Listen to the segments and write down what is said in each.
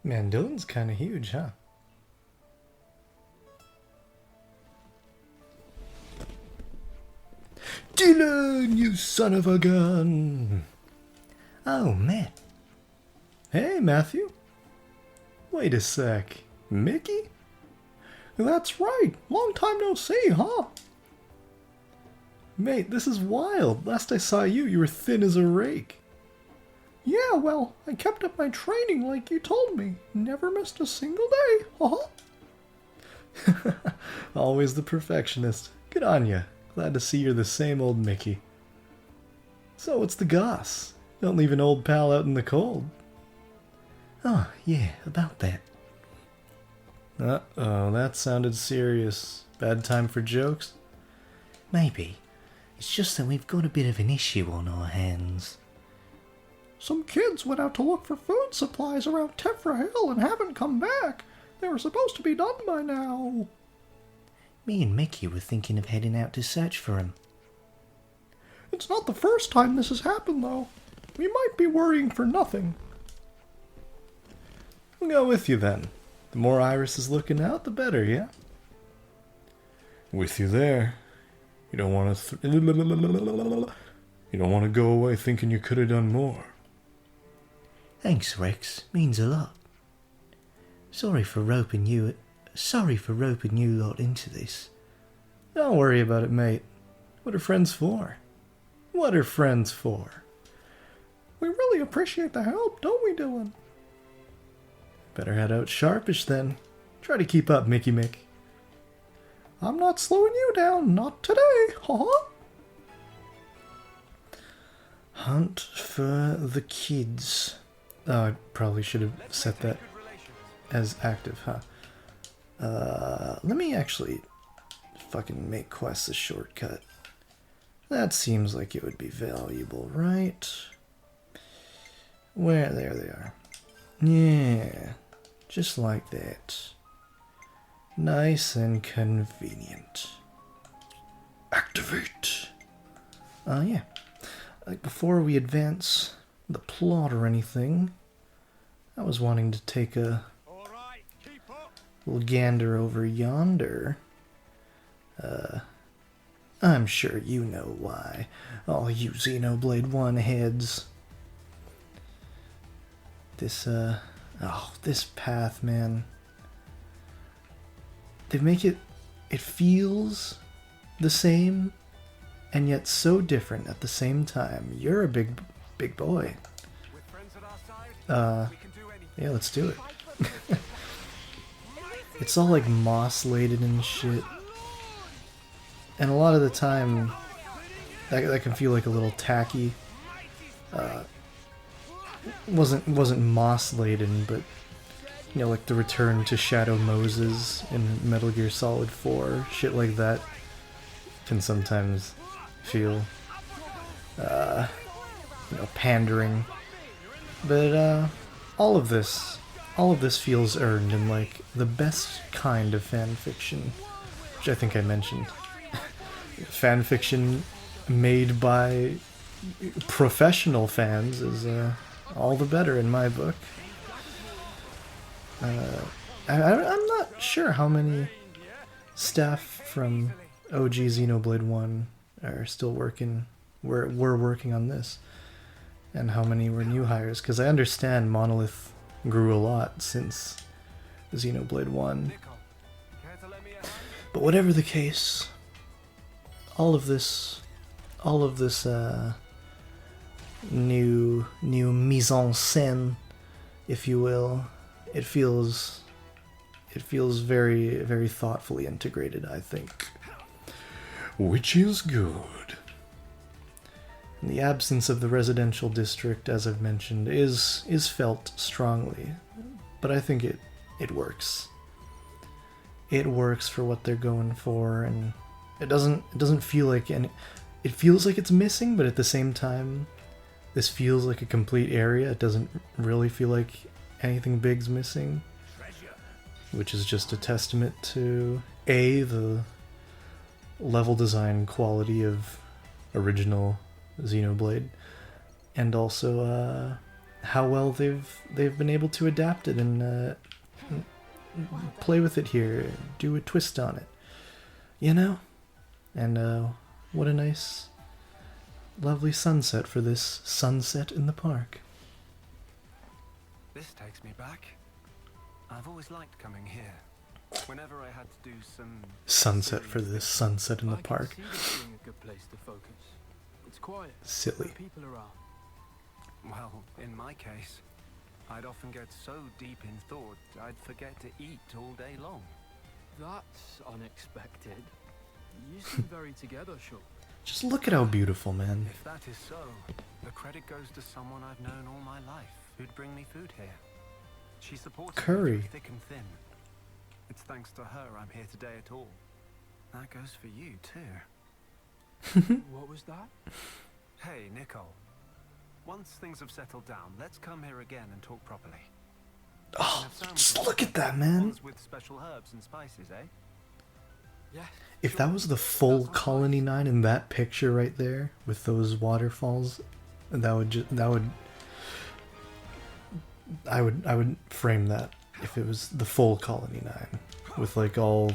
Man, Dylan's kind of huge, huh? Dylan, you son of a gun! Oh, Matt. Hey, Matthew. Wait a sec. Mickey? That's right. Long time no see, huh? Mate, this is wild. Last I saw you, you were thin as a rake. Yeah, well, I kept up my training like you told me. Never missed a single day, huh? Always the perfectionist. Good on ya. Glad to see you're the same old Mickey. So, what's the goss? Don't leave an old pal out in the cold. Oh, yeah, about that. Uh-oh, that sounded serious. Bad time for jokes? Maybe. It's just that we've got a bit of an issue on our hands. Some kids went out to look for food supplies around Tefra Hill and haven't come back. They were supposed to be done by now. Me and Mickey were thinking of heading out to search for them. It's not the first time this has happened, though. We might be worrying for nothing. We'll go with you then. The more Iris is looking out, the better, yeah? With you there. You don't want to you don't want to go away thinking you could have done more. Thanks, Rex. Means a lot. Sorry for roping you lot into this. Don't worry about it, mate. What are friends for? What are friends for? We really appreciate the help, don't we, Dylan? Better head out sharpish then. Try to keep up, Mickey Mick. I'm not slowing you down, not today, huh? Hunt for the kids. Oh, I probably should have set that as active, huh? Let me actually fucking make quests a shortcut. That seems like it would be valuable, right? Where? There they are. Yeah, just like that. Nice and convenient. Activate! Yeah. Before we advance the plot or anything, I was wanting to take a little gander over yonder. I'm sure you know why. All you Xenoblade 1 heads. This path, man. They make it feels the same, and yet so different at the same time. You're a big boy. Yeah, let's do it. It's all like moss-laden and shit. And a lot of the time, that can feel like a little tacky. Wasn't moss-laden, but you know, like the return to Shadow Moses in Metal Gear Solid 4, shit like that can sometimes feel, pandering. But all of this feels earned in like the best kind of fan fiction, which I think I mentioned. Fan fiction made by professional fans is all the better in my book. I'm not sure how many staff from OG Xenoblade 1 are still working, were working on this, and how many were new hires, because I understand Monolith grew a lot since Xenoblade 1. But whatever the case, all of this new mise en scène, if you will, it feels very, very thoughtfully integrated, I think. Which is good. And the absence of the residential district, as I've mentioned, is felt strongly, but I think it works. It works for what they're going for, and it doesn't feel like it feels like it's missing, but at the same time, this feels like a complete area. It doesn't really feel like anything big's missing, which is just a testament to the level design quality of original Xenoblade, and also how well they've been able to adapt it and play with it here, do a twist on it, you know? And what a nice, lovely sunset for this sunset in the park. This takes me back. I've always liked coming here. Whenever I had to do some sunset for this sunset in the park. Being a good place to focus. It's quiet. Silly. People around. Well, in my case, I'd often get so deep in thought I'd forget to eat all day long. That's unexpected. You seem very together, Shaw. Just look at how beautiful, man. If that is so, the credit goes to someone I've known all my life who'd bring me food here. She supports me through thick and thin. It's thanks to her I'm here today at all. That goes for you too. What was that? Hey, Nicole. Once things have settled down, let's come here again and talk properly. Oh, just look at that, man. With special herbs and spices, eh? Yeah. If that was the full Colony 9 in that picture right there with those waterfalls, I would frame that if it was the full Colony 9 with like all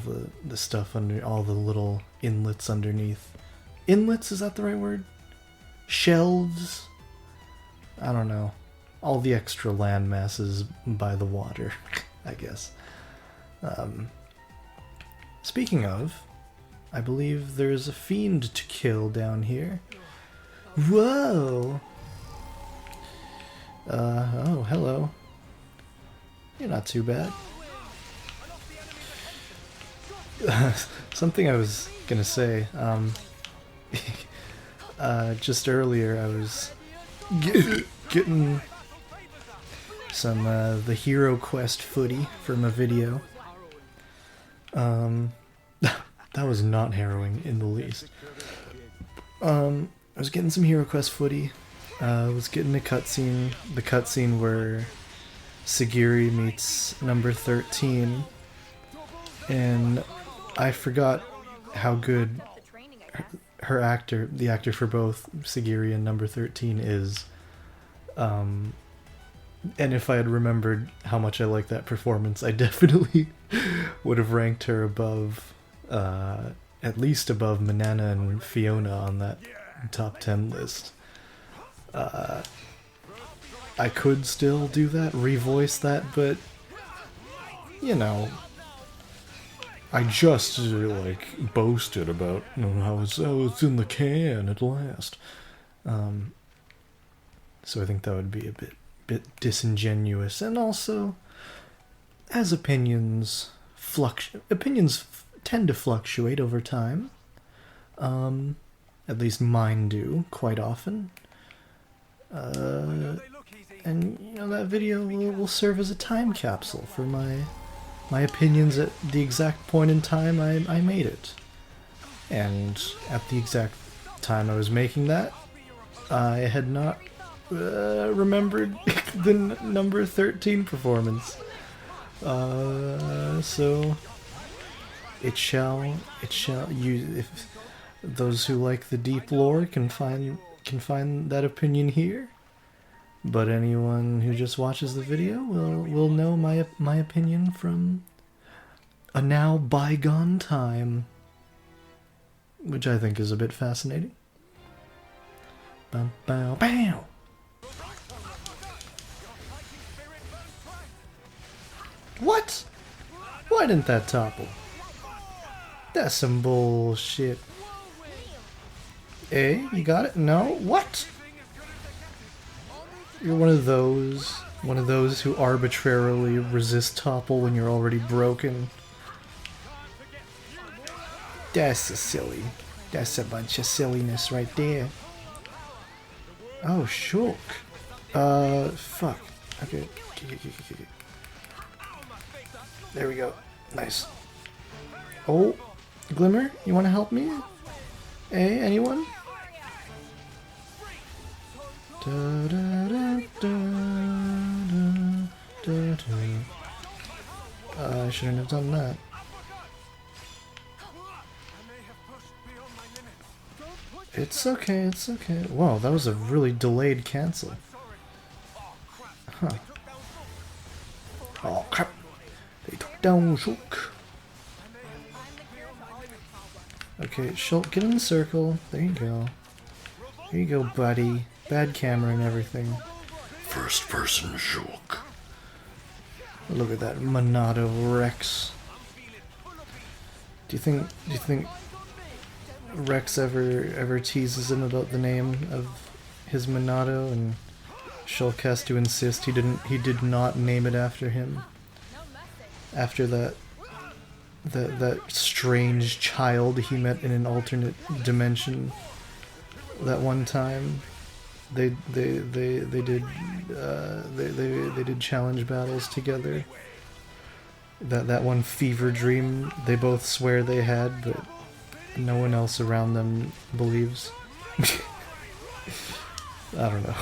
the stuff under, all the little inlets underneath. Inlets, is that the right word? Shelves? I don't know. All the extra land masses by the water, I guess. Speaking of, I believe there's a fiend to kill down here. Whoa! Oh, hello. You're not too bad. Something I was gonna say, just earlier I was getting some, the Hero Quest footy from a video. That was not harrowing in the least. I was getting some Hero Quest footy. I was getting a cutscene, the cutscene where Sagiri meets number 13, and I forgot how good her actor, the actor for both Sagiri and number 13 is. And if I had remembered how much I liked that performance, I definitely would have ranked her above, at least above Manana and Fiona on that top 10 list. I could still do that, revoice that, but, you know, I just, like, boasted about, you know, how it's in the can at last. So I think that would be a bit disingenuous, and also, as opinions tend to fluctuate over time. At least mine do, quite often. And, you know, that video will serve as a time capsule for my opinions at the exact point in time I made it. And at the exact time I was making that, I had not remembered the number 13 performance. So it shall if those who like the deep lore can find that opinion here, but anyone who just watches the video will know my opinion from a now bygone time, which I think is a bit fascinating. Bow, bow, bow. What? Why didn't that topple? That's some bullshit. Eh? You got it? No? What? You're one of those who arbitrarily resist topple when you're already broken. That's silly. That's a bunch of silliness right there. Oh, shook. Fuck. Okay. There we go. Nice. Oh, Glimmer, you want to help me? Hey, anyone? I shouldn't have done that. It's okay, it's okay. Whoa, that was a really delayed cancel. Huh. Oh crap. They took down Shulk. Okay, Shulk, get in the circle. There you go. There you go, buddy. Bad camera and everything. First person Shulk. Look at that Monado Rex. Do you think Rex ever teases him about the name of his Monado, and Shulk has to insist he did not name it after him? After that strange child he met in an alternate dimension that one time. They did challenge battles together. That one fever dream they both swear they had, but no one else around them believes. I don't know.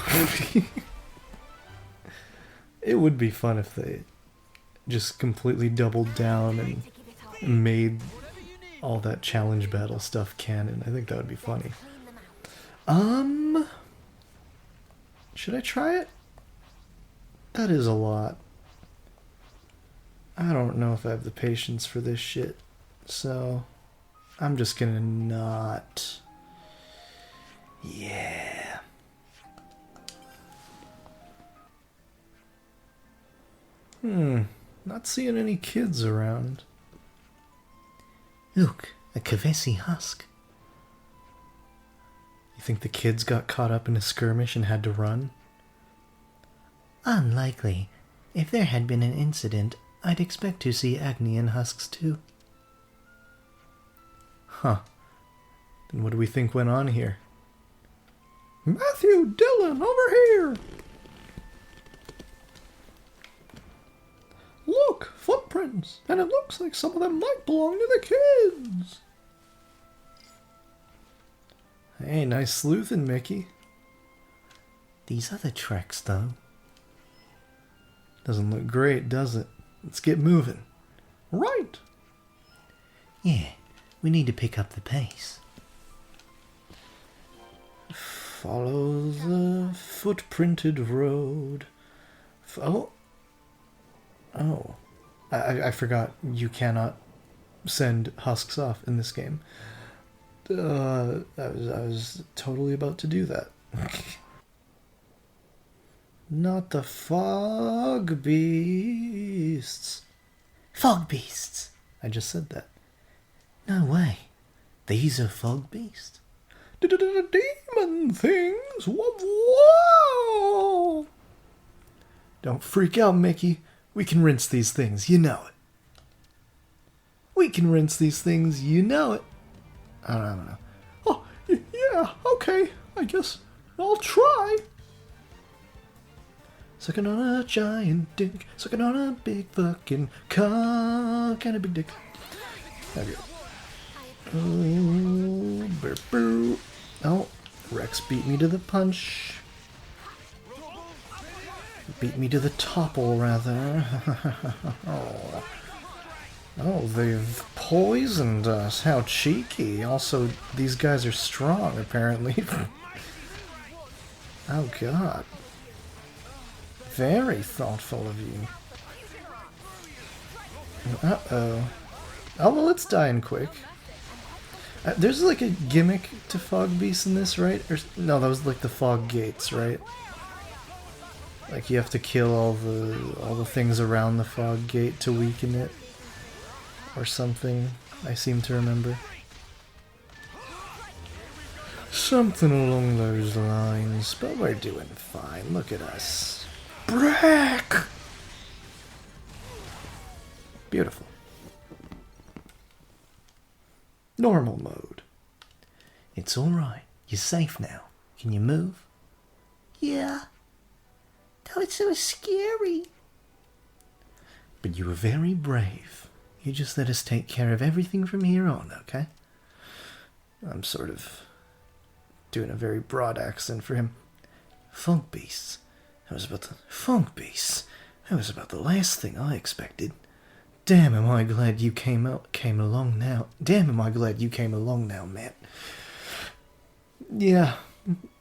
It would be fun if they just completely doubled down and made all that challenge battle stuff canon. I think that would be funny. Should I try it? That is a lot. I don't know if I have the patience for this shit, so I'm just gonna not. Yeah. Not seeing any kids around. Look, a Kavesi husk. You think the kids got caught up in a skirmish and had to run? Unlikely. If there had been an incident, I'd expect to see Agnian husks too. Huh. Then what do we think went on here? Matthew Dillon, over here! Look, footprints, and it looks like some of them might belong to the kids. Hey, nice sleuthing, Mickey. These other tracks, though. Doesn't look great, does it? Let's get moving. Right. Yeah, we need to pick up the pace. Follow the footprinted road. Oh. I forgot you cannot send husks off in this game. I was totally about to do that. Not the fog beasts. Fog beasts! I just said that. No way. These are fog beasts. Demon things! Whoa! Don't freak out, Mickey. We can rinse these things, you know it. We can rinse these things, you know it. I don't know. Oh, yeah, okay. I guess I'll try. Sucking on a giant dick, sucking on a big fucking cock and a big dick. There we go. Oh, Rex beat me to the punch. Beat me to the topple, rather. Oh, they've poisoned us. How cheeky. Also, these guys are strong, apparently. Oh, God. Very thoughtful of you. Uh-oh. Oh, well, it's dying quick. There's like a gimmick to Fog Beasts in this, right? Or, no, that was like the Fog Gates, right? Like you have to kill all the things around the Fog Gate to weaken it. Or something, I seem to remember. Something along those lines, but we're doing fine. Look at us. Brick! Beautiful. Normal mode. It's alright. You're safe now. Can you move? Yeah. Oh, it's so scary. But you were very brave. You just let us take care of everything from here on, okay? I'm sort of doing a very broad accent for him. Funk beasts. That was about the last thing I expected. Damn, am I glad you came along now. Damn, am I glad you came along now, Matt. Yeah,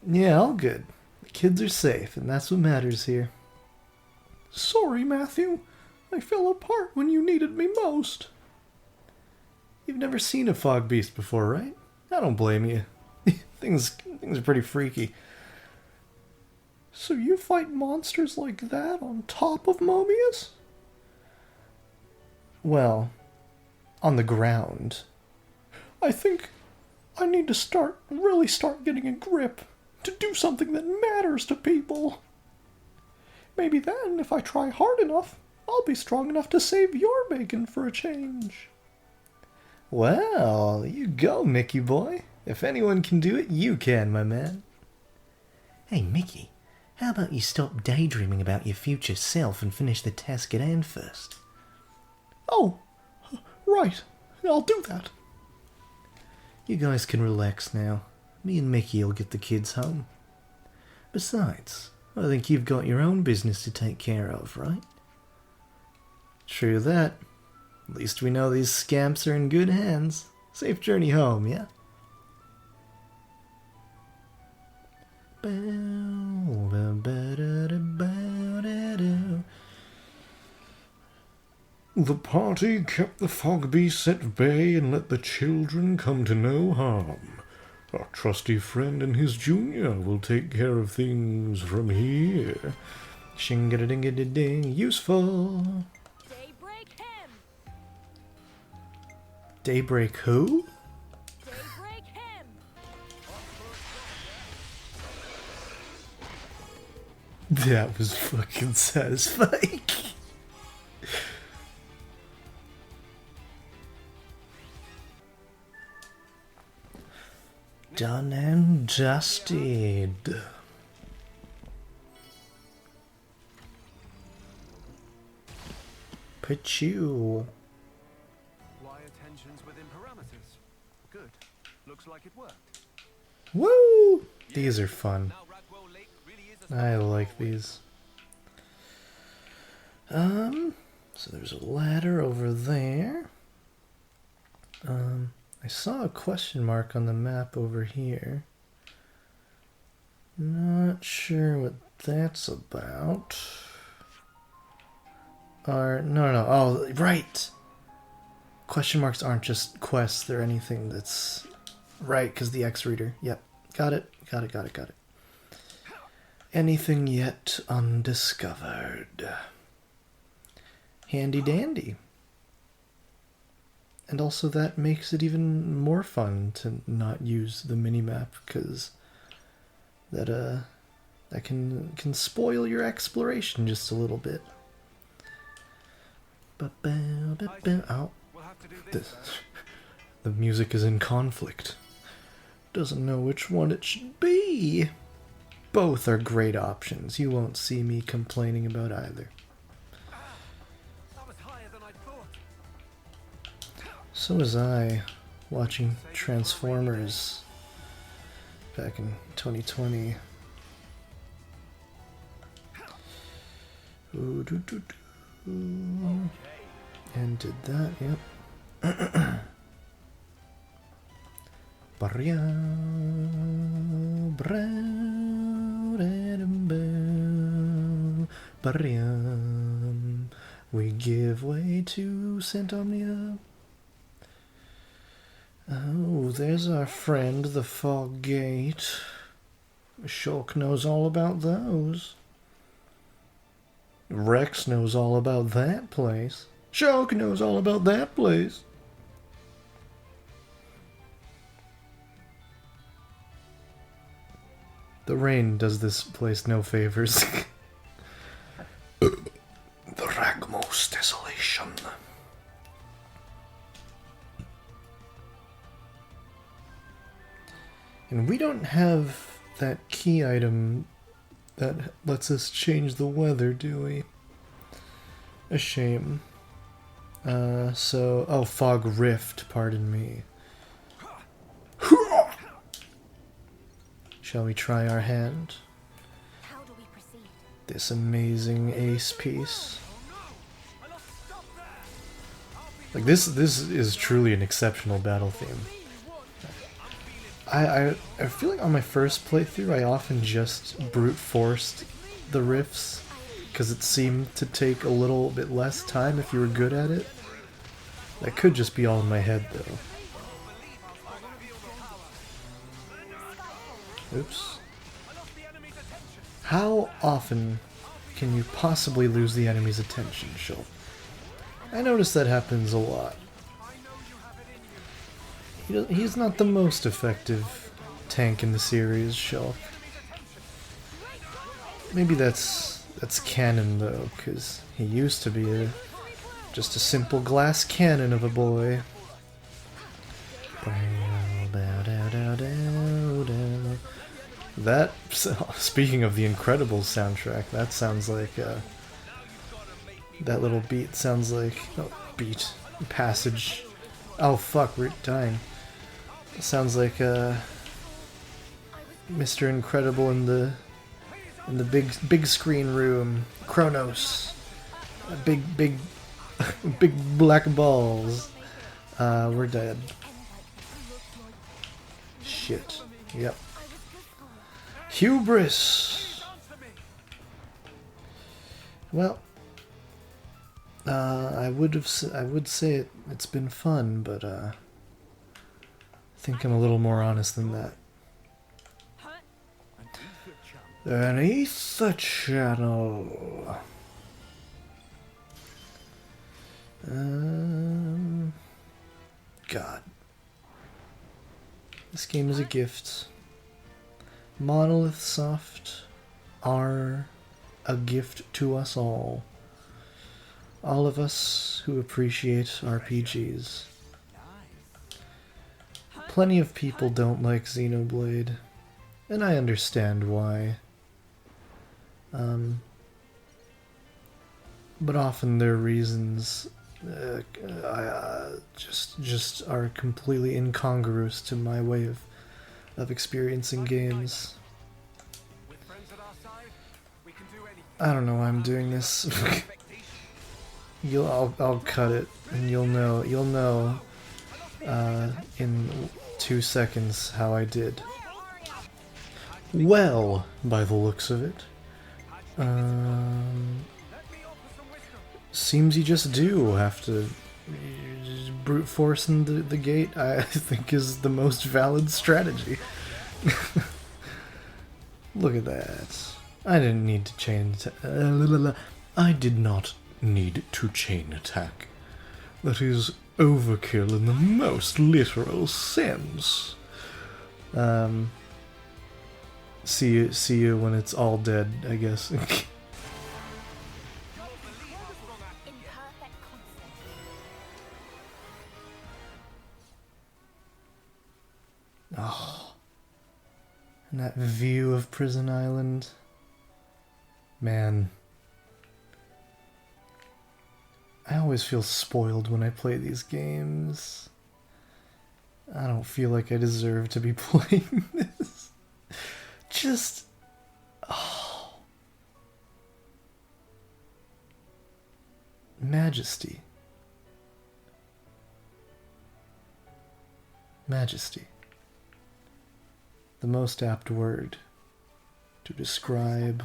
all good. The kids are safe, and that's what matters here. Sorry, Matthew. I fell apart when you needed me most. You've never seen a fog beast before, right? I don't blame you. things are pretty freaky. So you fight monsters like that on top of Mobius? Well, on the ground. I think I need to really start getting a grip to do something that matters to people. Maybe then, if I try hard enough, I'll be strong enough to save your bacon for a change. Well, you go, Mickey boy. If anyone can do it, you can, my man. Hey, Mickey, how about you stop daydreaming about your future self and finish the task at hand first? Oh, right. I'll do that. You guys can relax now. Me and Mickey will get the kids home. Besides, I think you've got your own business to take care of, right? True that. At least we know these scamps are in good hands. Safe journey home, yeah? The party kept the fog beasts at bay and let the children come to no harm. Our trusty friend and his junior will take care of things from here. Shing-a-ding-a-ding, useful. Daybreak him. Daybreak who? Daybreak him. That was fucking satisfying. Done and dusted. Pachoo. Why attentions within parameters? Good. Looks like it worked. Woo! These are fun. I like these. So there's a ladder over there. I saw a question mark on the map over here. Not sure what that's about. No. Oh, right! Question marks aren't just quests, they're anything that's... Right, because the X reader. Yep. Got it. Anything yet undiscovered. Handy dandy. And also that makes it even more fun to not use the minimap, because that can spoil your exploration just a little bit. Ow. The music is in conflict. Doesn't know which one it should be. Both are great options. You won't see me complaining about either. So was I, watching Transformers back in 2020. And did that, yep. We give way to Santomnia. Oh, there's our friend, the Fog Gate. Shulk knows all about those. Rex knows all about that place. Shulk knows all about that place. The rain does this place no favors. The Ragmos Desolation. And we don't have that key item that lets us change the weather, do we? A shame. Oh, Fog Rift, pardon me. Shall we try our hand? How do we proceed? This amazing ace piece. Like this is truly an exceptional battle theme. I feel like on my first playthrough I often just brute forced the riffs because it seemed to take a little bit less time if you were good at it. That could just be all in my head, though. Oops. How often can you possibly lose the enemy's attention, Shulk? I notice that happens a lot. He's not the most effective tank in the series, Shulk. Maybe that's canon, though, because he used to be just a simple glass cannon of a boy. That, speaking of the Incredibles soundtrack, that sounds like, that little beat sounds like, passage, oh fuck, we're dying. Sounds like, Mr. Incredible in the big screen room, Kronos, big black balls, we're dead. Shit, yep. Hubris! Well, I would say it's been fun, but I think I'm a little more honest than that. An Ether Channel. God. This game is a gift. Monolith Soft are a gift to us all. All of us who appreciate RPGs. Plenty of people don't like Xenoblade, and I understand why. But often their reasons just are completely incongruous to my way of experiencing games. I don't know why I'm doing this. I'll cut it, and you'll know in 2 seconds how I did. Well, by the looks of it, seems you just do have to brute force in the gate. I think is the most valid strategy. Look at that. I didn't need to chain attack. I did not need to chain attack. That is overkill in the most literal sense. See you when it's all dead, I guess. Oh, and that view of Prison Island, man. I always feel spoiled when I play these games. I don't feel like I deserve to be playing this. Just, oh, majesty. Majesty. The most apt word to describe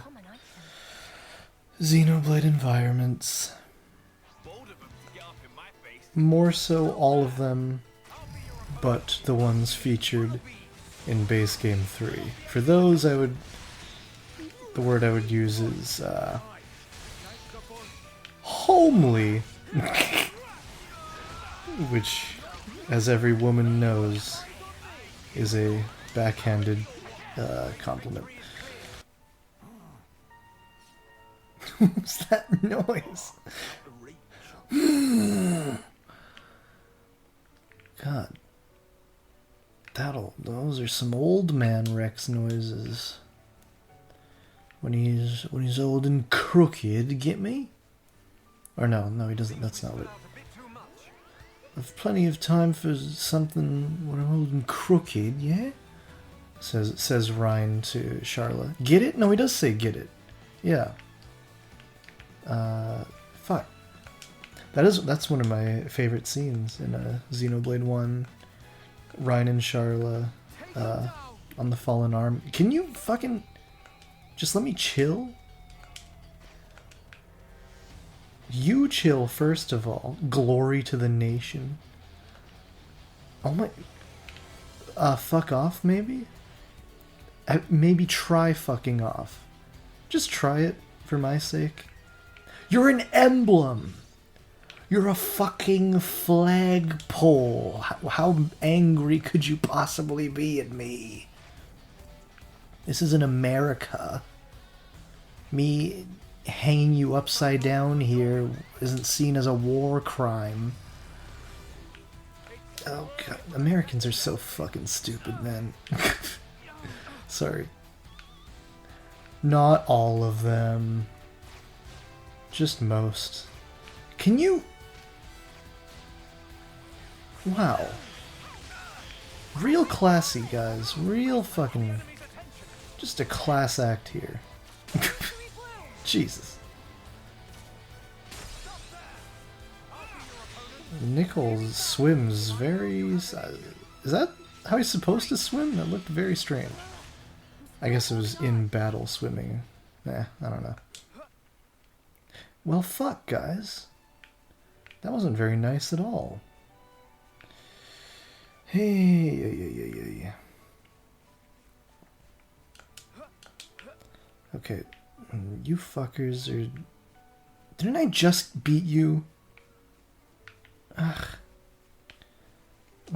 Xenoblade environments. More so all of them, but the ones featured in base game 3. For those, the word I would use is homely, which, as every woman knows, is a backhanded compliment. What's that noise? God. Those are some old man Rex noises. When he's old and crooked, get me? Or no, he doesn't, that's not what. I've plenty of time for something when I'm old and crooked, yeah? Says Ryan to Charla. Get it? No, he does say get it. Yeah. Fuck. That's one of my favorite scenes in Xenoblade 1. Ryan and Charla on the fallen arm. Can you fucking just let me chill? You chill first of all. Glory to the nation. Oh my... fuck off, maybe? Maybe try fucking off. Just try it, for my sake. You're an emblem! You're a fucking flagpole! How angry could you possibly be at me? This isn't America. Me hanging you upside down here isn't seen as a war crime. Oh god, Americans are so fucking stupid, man. Sorry. Not all of them. Just most. Can you... Wow. Real classy, guys. Real fucking... Just a class act here. Jesus. Nichols swims very... Is that how he's supposed to swim? That looked very strange. I guess it was in battle swimming. I don't know. Well, fuck, guys. That wasn't very nice at all. Hey, Okay, you fuckers are... Didn't I just beat you? Ugh.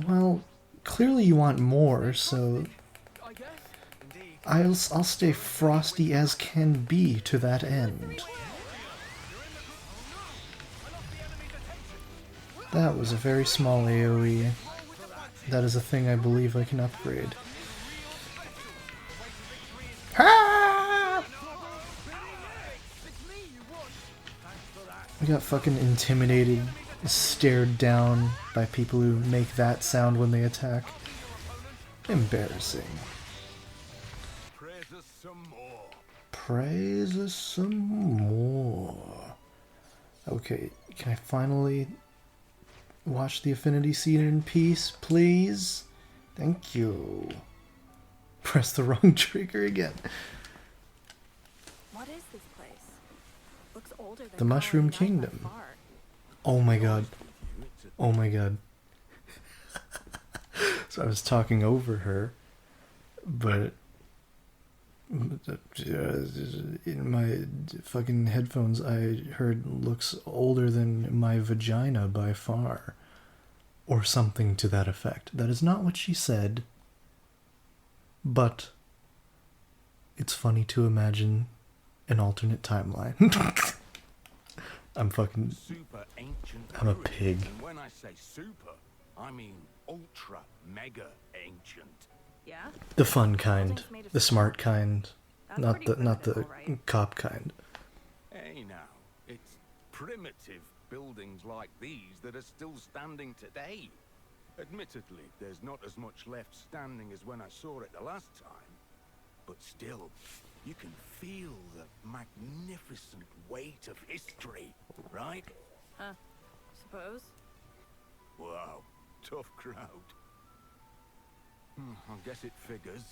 Well, clearly you want more, so... I'll stay frosty as can be to that end. That was a very small AoE. That is a thing I believe I can upgrade. Ah! I got fucking intimidated, stared down by people who make that sound when they attack. Embarrassing. Praise us some more. Okay, can I finally watch the Affinity scene in peace, please? Thank you. Press the wrong trigger again. What is this place? Looks older than The Mushroom Kingdom. Oh my god. Oh my god. So I was talking over her, but in my fucking headphones I heard looks older than my vagina by far. Or something to that effect. That is not what she said. But it's funny to imagine an alternate timeline. I'm fucking... Super ancient. I'm a pig. And when I say super, I mean ultra mega ancient. Yeah? The fun kind, the smart kind, That's not pretty the primitive, alright. cop kind. Hey now, it's primitive buildings like these that are still standing today. Admittedly, there's not as much left standing as when I saw it the last time. But still, you can feel the magnificent weight of history, right? Huh. Suppose? Wow, tough crowd. I guess it figures.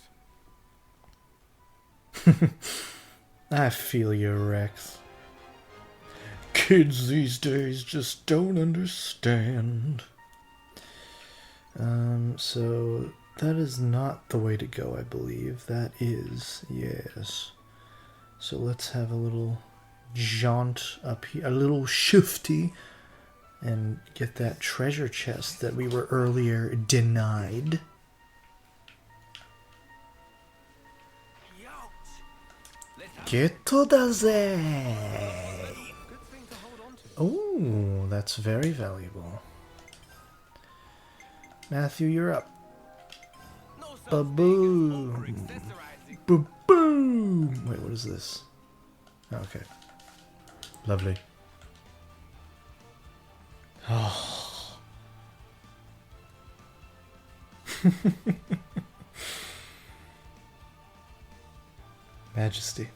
I feel you, Rex. Kids these days just don't understand. So that is not the way to go, I believe. That is, yes. So let's have a little jaunt up here, a little shifty, and get that treasure chest that we were earlier denied. Geto da ze! Oh, that's very valuable. Matthew, you're up. Ba-boom! Ba-boom! Wait, what is this? Okay. Lovely. Oh. Majesty.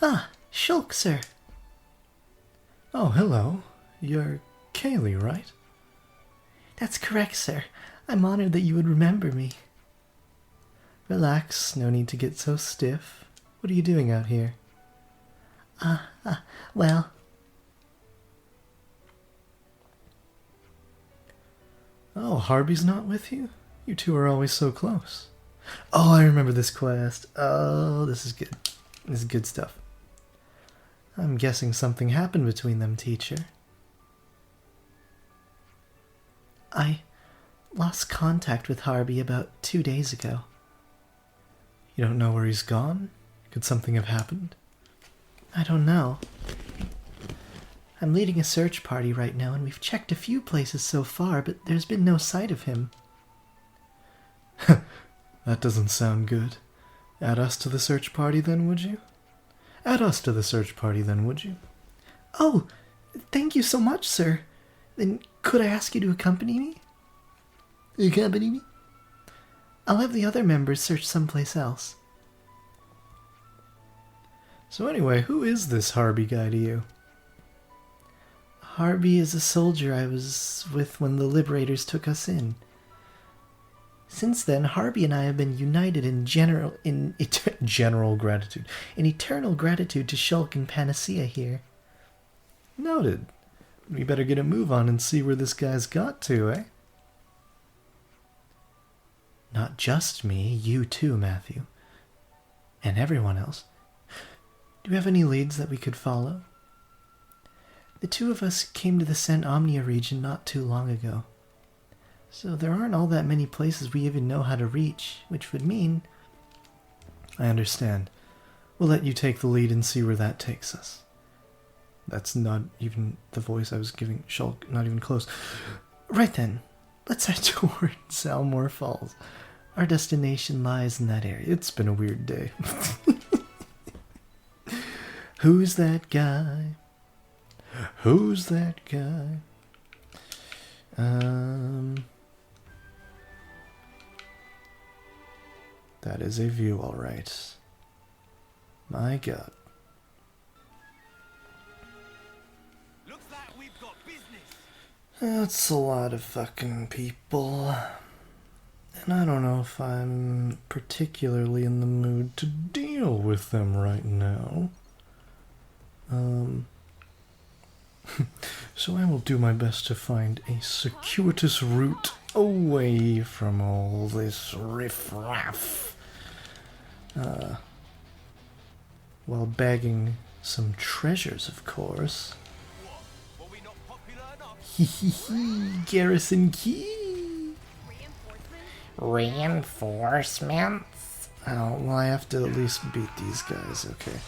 Ah, Shulk, sir. Oh, hello. You're Kaylee, right? That's correct, sir. I'm honored that you would remember me. Relax, no need to get so stiff. What are you doing out here? Well... Oh, Harby's not with you? You two are always so close. Oh, I remember this quest. Oh, this is good. This is good stuff. I'm guessing something happened between them, teacher. I lost contact with Harby about 2 days ago. You don't know where he's gone? Could something have happened? I don't know. I'm leading a search party right now, and we've checked a few places so far, but there's been no sight of him. That doesn't sound good. Add us to the search party then, would you? Add us to the search party then, would you? Oh, thank you so much, sir. Then could I ask you to accompany me? Accompany me? I'll have the other members search someplace else. So anyway, who is this Harby guy to you? Harby is a soldier I was with when the Liberators took us in. Since then, Harby and I have been united in eternal gratitude to Shulk and Panacea here. Noted. We better get a move on and see where this guy's got to, eh? Not just me, you too, Matthew. And everyone else. Do you have any leads that we could follow? The two of us came to the San Omnia region not too long ago. So there aren't all that many places we even know how to reach, which would mean... I understand. We'll let you take the lead and see where that takes us. That's not even the voice I was giving Shulk, not even close. Right then, let's head toward Salmore Falls. Our destination lies in that area. It's been a weird day. Who's that guy? Who's that guy? That is a view, all right. My God. Looks like we've got business. That's a lot of fucking people. And I don't know if I'm particularly in the mood to deal with them right now. So I will do my best to find a circuitous route away from all this riffraff. While bagging some treasures, of course. Were we not popular enough? Hee Garrison Key. Reinforcements? Oh, well, I have to at least beat these guys, okay.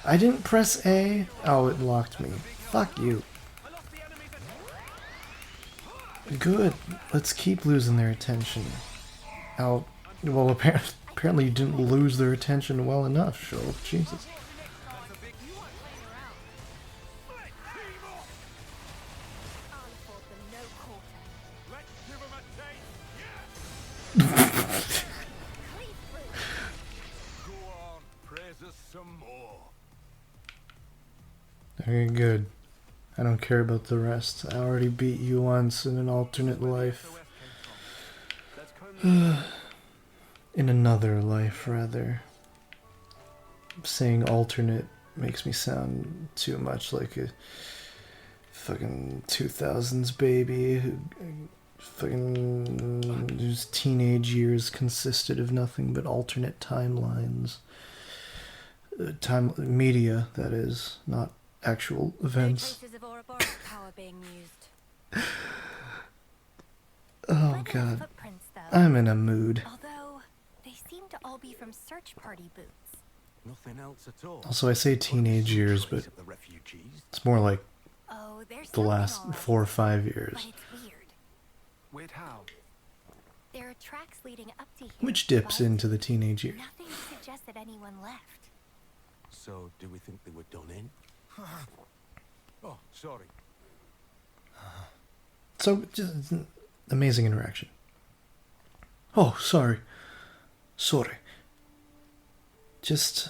I didn't press A. Oh, it locked me. Fuck you. Good. Let's keep losing their attention. Oh, well, apparently you didn't lose their attention well enough, Shulk. Jesus. Okay, good. I don't care about the rest. I already beat you once in an alternate life. In another life, rather. Saying alternate makes me sound too much like a fucking 2000s baby whose teenage years consisted of nothing but alternate timelines. Media, that is, not actual events. Oh God, I'm in a mood. Although they seem to all be from search party boots. Nothing else at all. Also, I say teenage years, but it's more like the last 4 or 5 years. But it's weird. Weird how? There are tracks leading up to here. Which dips but into the teenage years. nothing suggests that anyone left. So, do we think they were done in? Oh, sorry. So, just amazing interaction. Oh, sorry. Sorry. Just,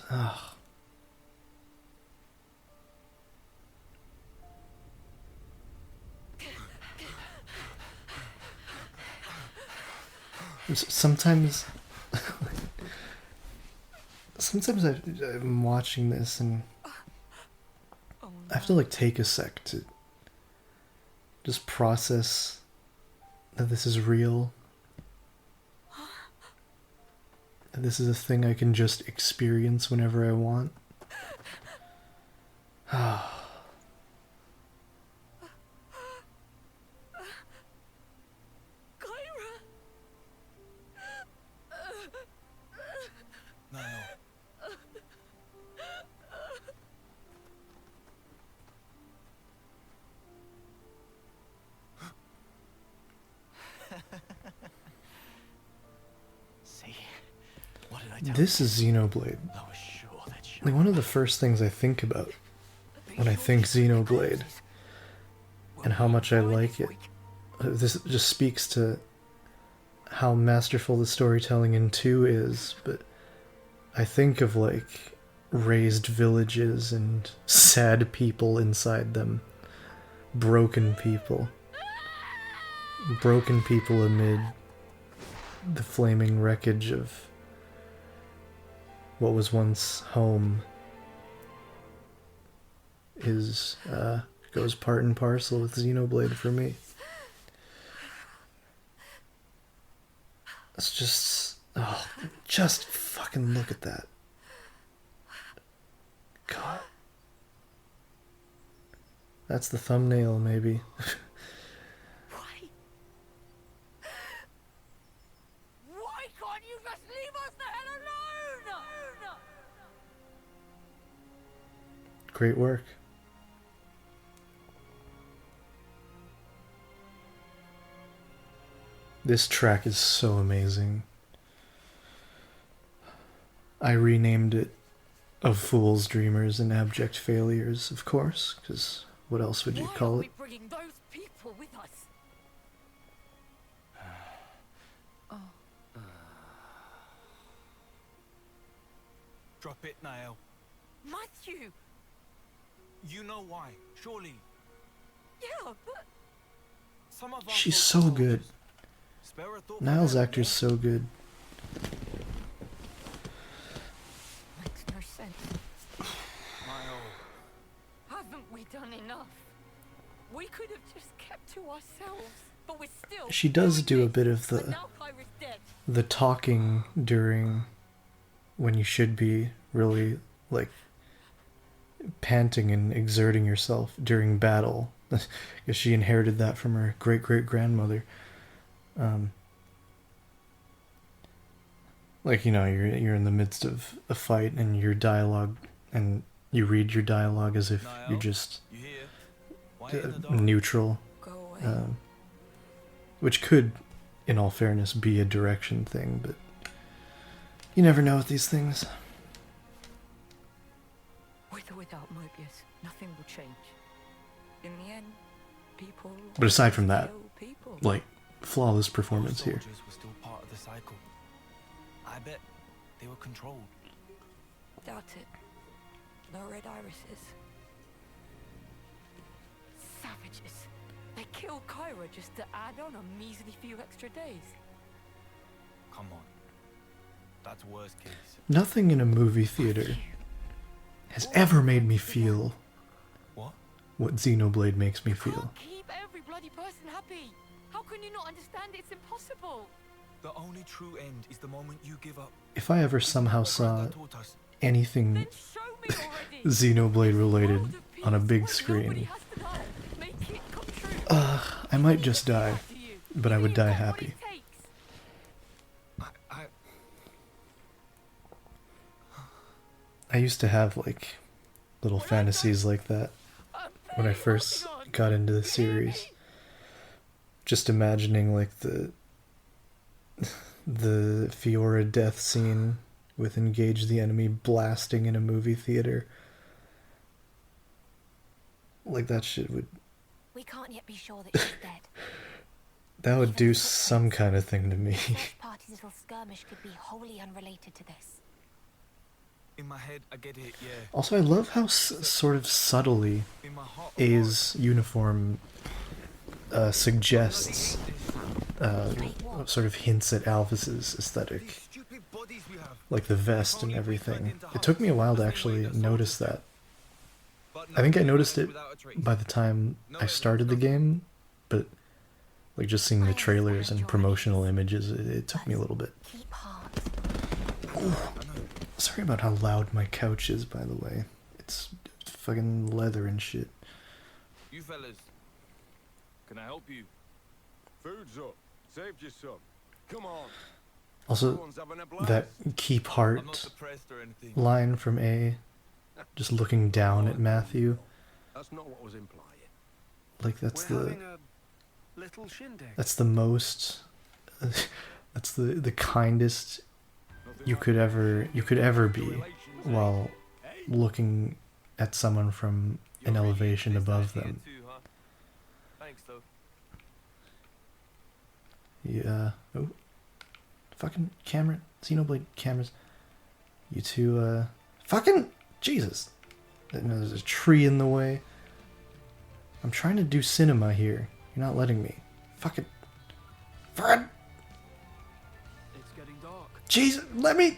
sometimes sometimes I'm watching this and I have to like take a sec to just process that this is real. That this is a thing I can just experience whenever I want. This is Xenoblade. Like one of the first things I think about when I think Xenoblade and how much I like it. This just speaks to how masterful the storytelling in 2 is, but I think of like raised villages and sad people inside them. Broken people amid the flaming wreckage of what was once home goes part and parcel with Xenoblade for me. It's just fucking look at that. God. That's the thumbnail, maybe. Why can't you just leave us the hell alone? Great work. This track is so amazing. I renamed it Of Fools, Dreamers, and Abject Failures, of course, because what else would you call it? Why are we bringing those people with us? Drop it, Niall. Matthew! You know why, surely. Yeah, but... Some of us She's will so soldiers. good. Spare a thought for Niall's them, actor's yeah? so good. Makes no sense. Niall. Haven't we done enough? We could have just kept to ourselves, but we're still... She does doing do a this, bit of and now Kyra's dead. the talking during when you should be really like panting and exerting yourself during battle, because she inherited that from her great-great-grandmother. Like, you know, you're in the midst of a fight and your dialogue, and you read your dialogue as if Niall, you're just you hear? Why in the dark? neutral, Go away. which could, in all fairness, be a direction thing, but you never know with these things. With or without Mobius, nothing will change. In the end, people... But aside from that, kill people. like, flawless performance here. Soldiers were still part of the cycle. I bet they were controlled. Doubt it. No red irises. Savages. They killed Kyra just to add on a measly few extra days. Come on. That's worst case. Nothing in a movie theater has ever made me feel What? what Xenoblade makes me You feel. can't keep every bloody person happy. How can you not understand it's impossible? The only true end is the moment you give up. If I ever somehow What saw Granddad taught us. anything Then show me already. Xenoblade related World of on a peace big where nobody screen, has to die. Make it come true. I might just die, After you. but I would You've die got what happy. it takes. I used to have, like, little fantasies like that when I first got into the series. Just imagining, like, the Fiora death scene with Engage the Enemy blasting in a movie theater. Like, that shit would... We can't yet be sure that she's dead. That would do some kind of thing to me. Search party's little skirmish could be wholly unrelated to this. In my head, I get it, yeah. Also, I love how sort of subtly In my heart, A's uniform suggests, sort of hints at Alvis's aesthetic. These stupid bodies we have. like the vest and everything. It took me a while to actually notice that. I think I noticed it by the time I started the game, but like just seeing the trailers and promotional images, it took me a little bit. Keep heart. Ooh. Sorry about how loud my couch is, by the way. It's fucking leather and shit. You fellas, can I help you? Food's up. Saved you some. Come on. Also, Everyone's having a blast. that keep I'm not heart depressed or anything. line from A, just looking down at Matthew, That's not what was implied. like that's We're the having a little shindig. that's the most that's the kindest you could ever be while looking at someone from an elevation above them. Thanks, though. Yeah. Oh. Fucking camera. Xenoblade cameras. You two, fucking Jesus. There's a tree in the way. I'm trying to do cinema here. You're not letting me. Fucking. Fucking. It's getting dark. Jesus, let me.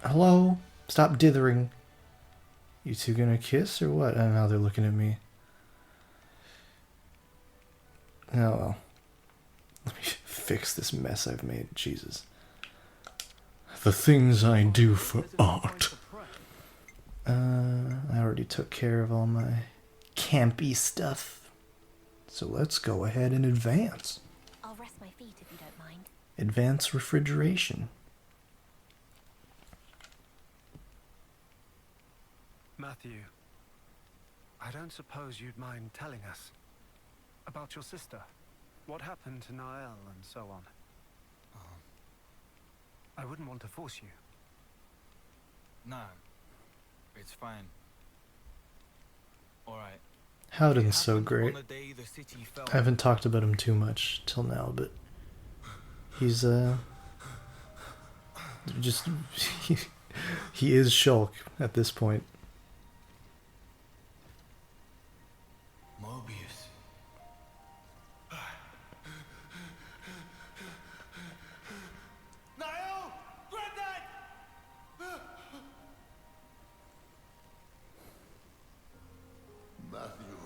Hello? Stop dithering. You two gonna kiss or what? And now they're looking at me. Oh well. Let me fix this mess I've made. Jesus. The things I do for art. I already took care of all my campy stuff. So let's go ahead and advance. I'll rest my feet if you don't mind. Advance refrigeration. Matthew, I don't suppose you'd mind telling us about your sister. What happened to Niall and so on? I wouldn't want to force you. Nah, it's fine. Alright. Howden's so great. On a day the city fell. I haven't talked about him too much till now, but he's just he is Shulk at this point. Mobius. Niall! Granddad! Matthew,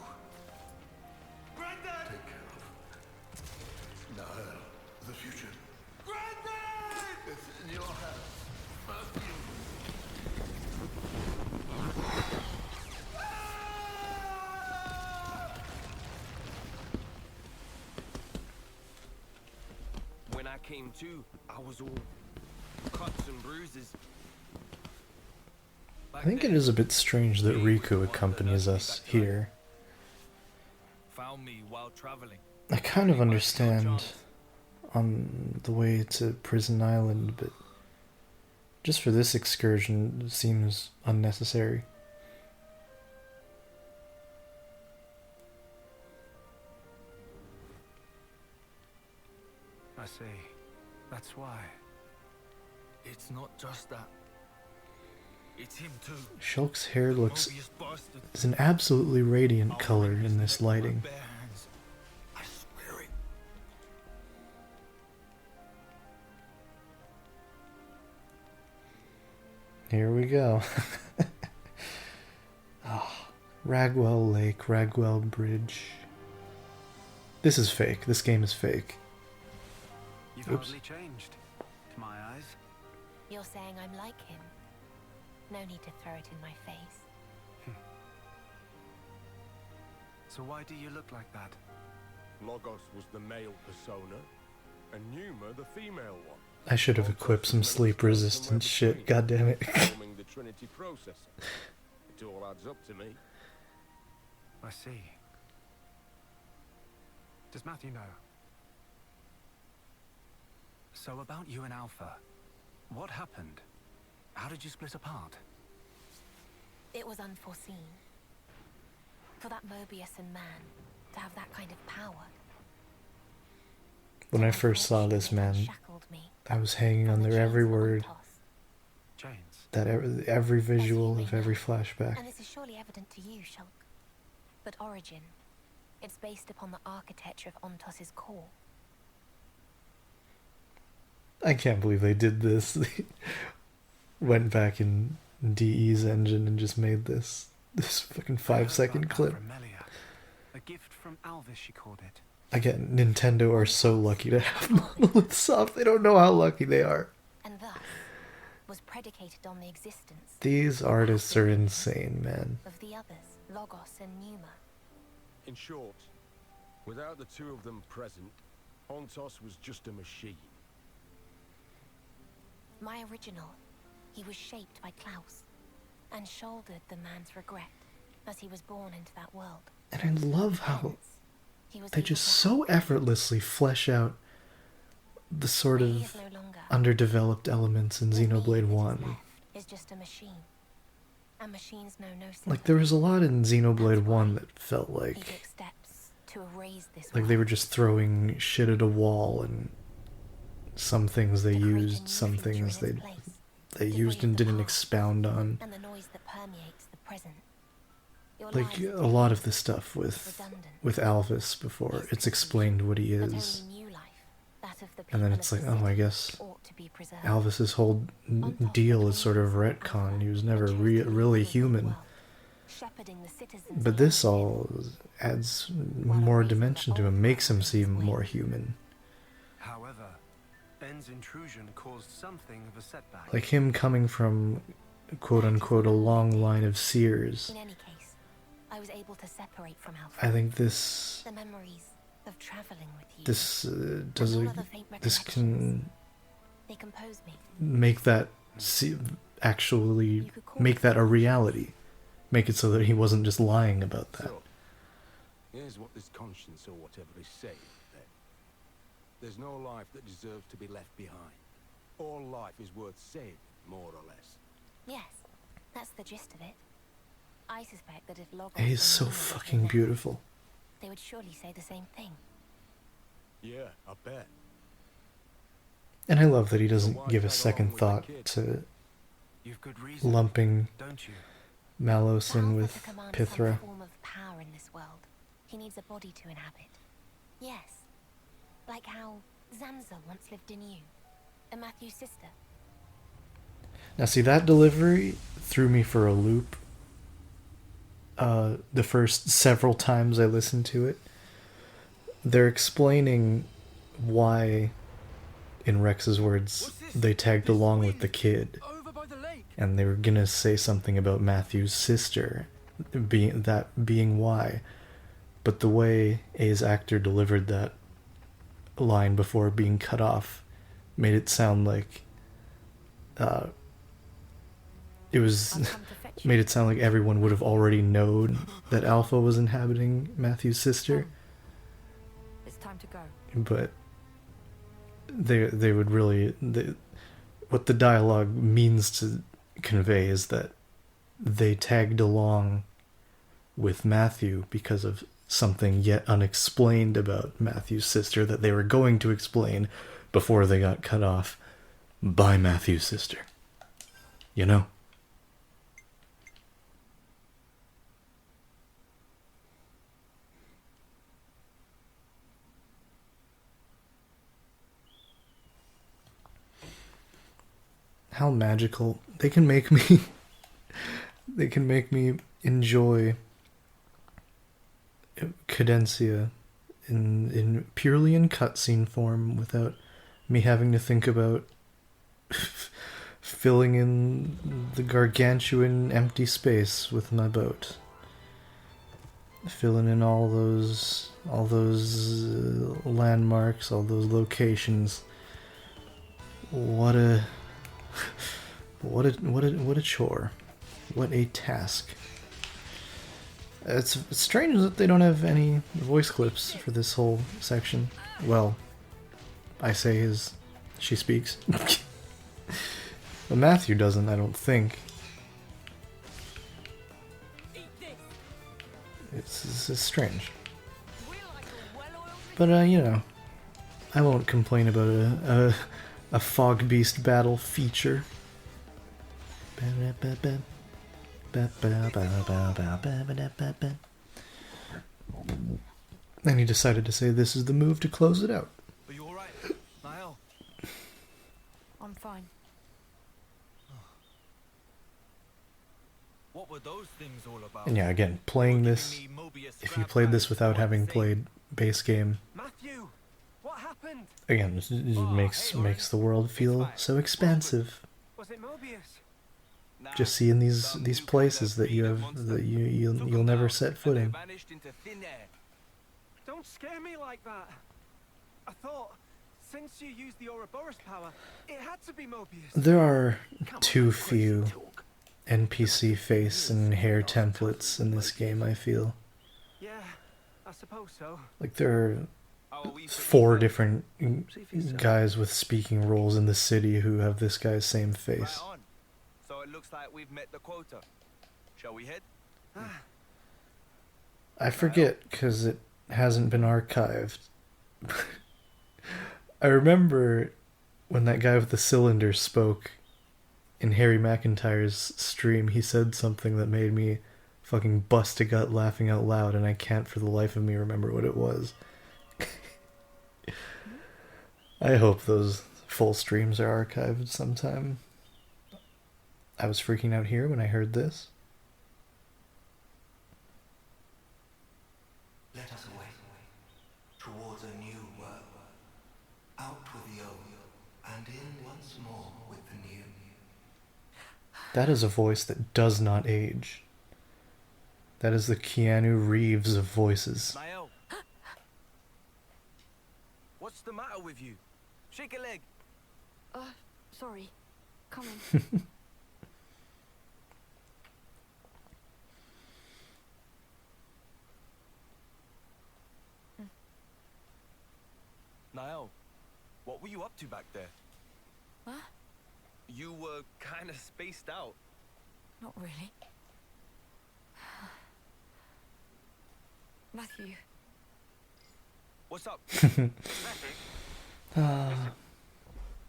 Granddad! take care of Niall, the future. Granddad! It's in your hands, Matthew. When I came to, I was all cuts and bruises. I think it is a bit strange that Riku accompanies us here. Found me while traveling. I kind of understand on the way to Prison Island, but just for this excursion it seems unnecessary. I see. That's why. It's not just that. It's him too. Shulk's hair looks Mobius bastard. is an absolutely radiant color in this lighting. Bare hands. I swear it. Here we go. Ah, Ragwell Lake, Ragwell Bridge. This is fake. This game is fake. You've Oops. hardly changed, to my eyes. You're saying I'm like him. No need to throw it in my face. So why do you look like that? Logos was the male persona, and Numa the female one. I should have equipped some sleep resistant shit, god damn it. Forming the Trinity processor. It all adds up to me. I see. Does Matthew know? So about you and Alpha, what happened? How did you split apart? It was unforeseen. For that Mobius and man to have that kind of power. When I first saw this man, Shackled me I was hanging on from the their every chains of word, Ontos. Chains. that every visual of every flashback. And this is surely evident to you, Shulk. But Origin, it's based upon the architecture of Ontos's core. I can't believe they did this. went back in DE's engine and just made this fucking 5-second clip. A gift from Alvis, she called it. Again, Nintendo are so lucky to have Monolith Soft. They don't know how lucky they are. And thus was predicated on the existence These artists are insane, man. of the others, Logos and Numa. In short, without the two of them present, Ontos was just a machine. My original, he was shaped by Klaus and shouldered the man's regret as he was born into that world. And I love how He was they able just to so effortlessly flesh out the sort He of is no longer. underdeveloped elements in The me Xenoblade that is 1. left is just a machine. And machines know no Like, there was a lot in Xenoblade That's 1 why that felt He like took steps to erase this they were world. just throwing shit at a wall, and some things they To create a used, new some future in things its they place, used devoid and of the didn't past expound on. and the noise that permeates the present. Your Like, lives a lot of the stuff with Alvis before, it's explained what he but is. only new life, that of the And then people it's of like, the oh, I city, guess ought to be preserved. Alvis's whole deal is sort of retcon. He was never really human. Shepherding the citizens But this along all adds more dimension to him, makes him seem more human. However, Ben's intrusion caused something of a setback. Like him coming from, quote-unquote, a long line of seers. In any case, I was able to separate from Alpha. I think this The memories of traveling with you. this this recollections. can They compose me. make that actually make that a reality. Make it so that he wasn't just lying about that. So, here's what this conscience or whatever is saying, then. There's no life that deserves to be left behind. All life is worth saving, more or less. Yes, that's the gist of it. I suspect that if Logos He's and so Numa fucking came out, beautiful. they would surely say the same thing. Yeah, I bet. And I love that he doesn't give a second thought to You've good reason, lumping don't you? Malos For in Alpha with to command Pithra. some form of power in this world, he needs a body to inhabit. Yes, like how Zanza once lived in you, and Matthew's sister. Now see, that delivery threw me for a loop. The first several times I listened to it. They're explaining why, in Rex's words, they tagged along with the kid. Over by the lake. And they were gonna say something about Matthew's sister, being why. But the way A's actor delivered that line before being cut off made it sound like it was made it sound like everyone would have already known that Alpha was inhabiting Matthew's sister. It's time to go. But they would really what the dialogue means to convey is that they tagged along with Matthew because of something yet unexplained about Matthew's sister that they were going to explain before they got cut off by Matthew's sister. You know? How magical. They can make me they can make me enjoy Cadencia in purely in cutscene form without me having to think about filling in the gargantuan empty space with my boat. Filling in all those landmarks, all those locations. What a chore. What a task. It's strange that they don't have any voice clips for this whole section. Well, I say as she speaks. But Matthew doesn't, I don't think. It's strange. But, you know, I won't complain about a Fog Beast battle feature. And he decided to say this is the move to close it out. Are you alright, Niall? I'm fine. What were those things all about? And yeah, again, playing this, if you played this without having played base game, Matthew, what happened? again, it makes the world feel so expansive. Was it Mobius? Just seeing these places that you'll never set foot in. Don't scare me like that. I thought, since you used the Ouroboros power, it had to be Mobius. There are too few NPC face and hair templates in this game, I feel. Yeah, I suppose so. Like, there are 4 different guys with speaking roles in the city who have this guy's same face. Right on. So it looks like we've met the quota. Shall we head? I forget, because it hasn't been archived. I remember when that guy with the cylinder spoke in Harry McIntyre's stream, he said something that made me fucking bust a gut laughing out loud, and I can't for the life of me remember what it was. I hope those full streams are archived sometime. I was freaking out here when I heard this. Let us away towards a new world, out with the old, and in once more with the new. That is a voice that does not age. That is the Keanu Reeves of voices. Mael. What's the matter with you? Shake a leg. Sorry. Come in. Niall, what were you up to back there? What? You were kind of spaced out. Not really. Matthew. What's up?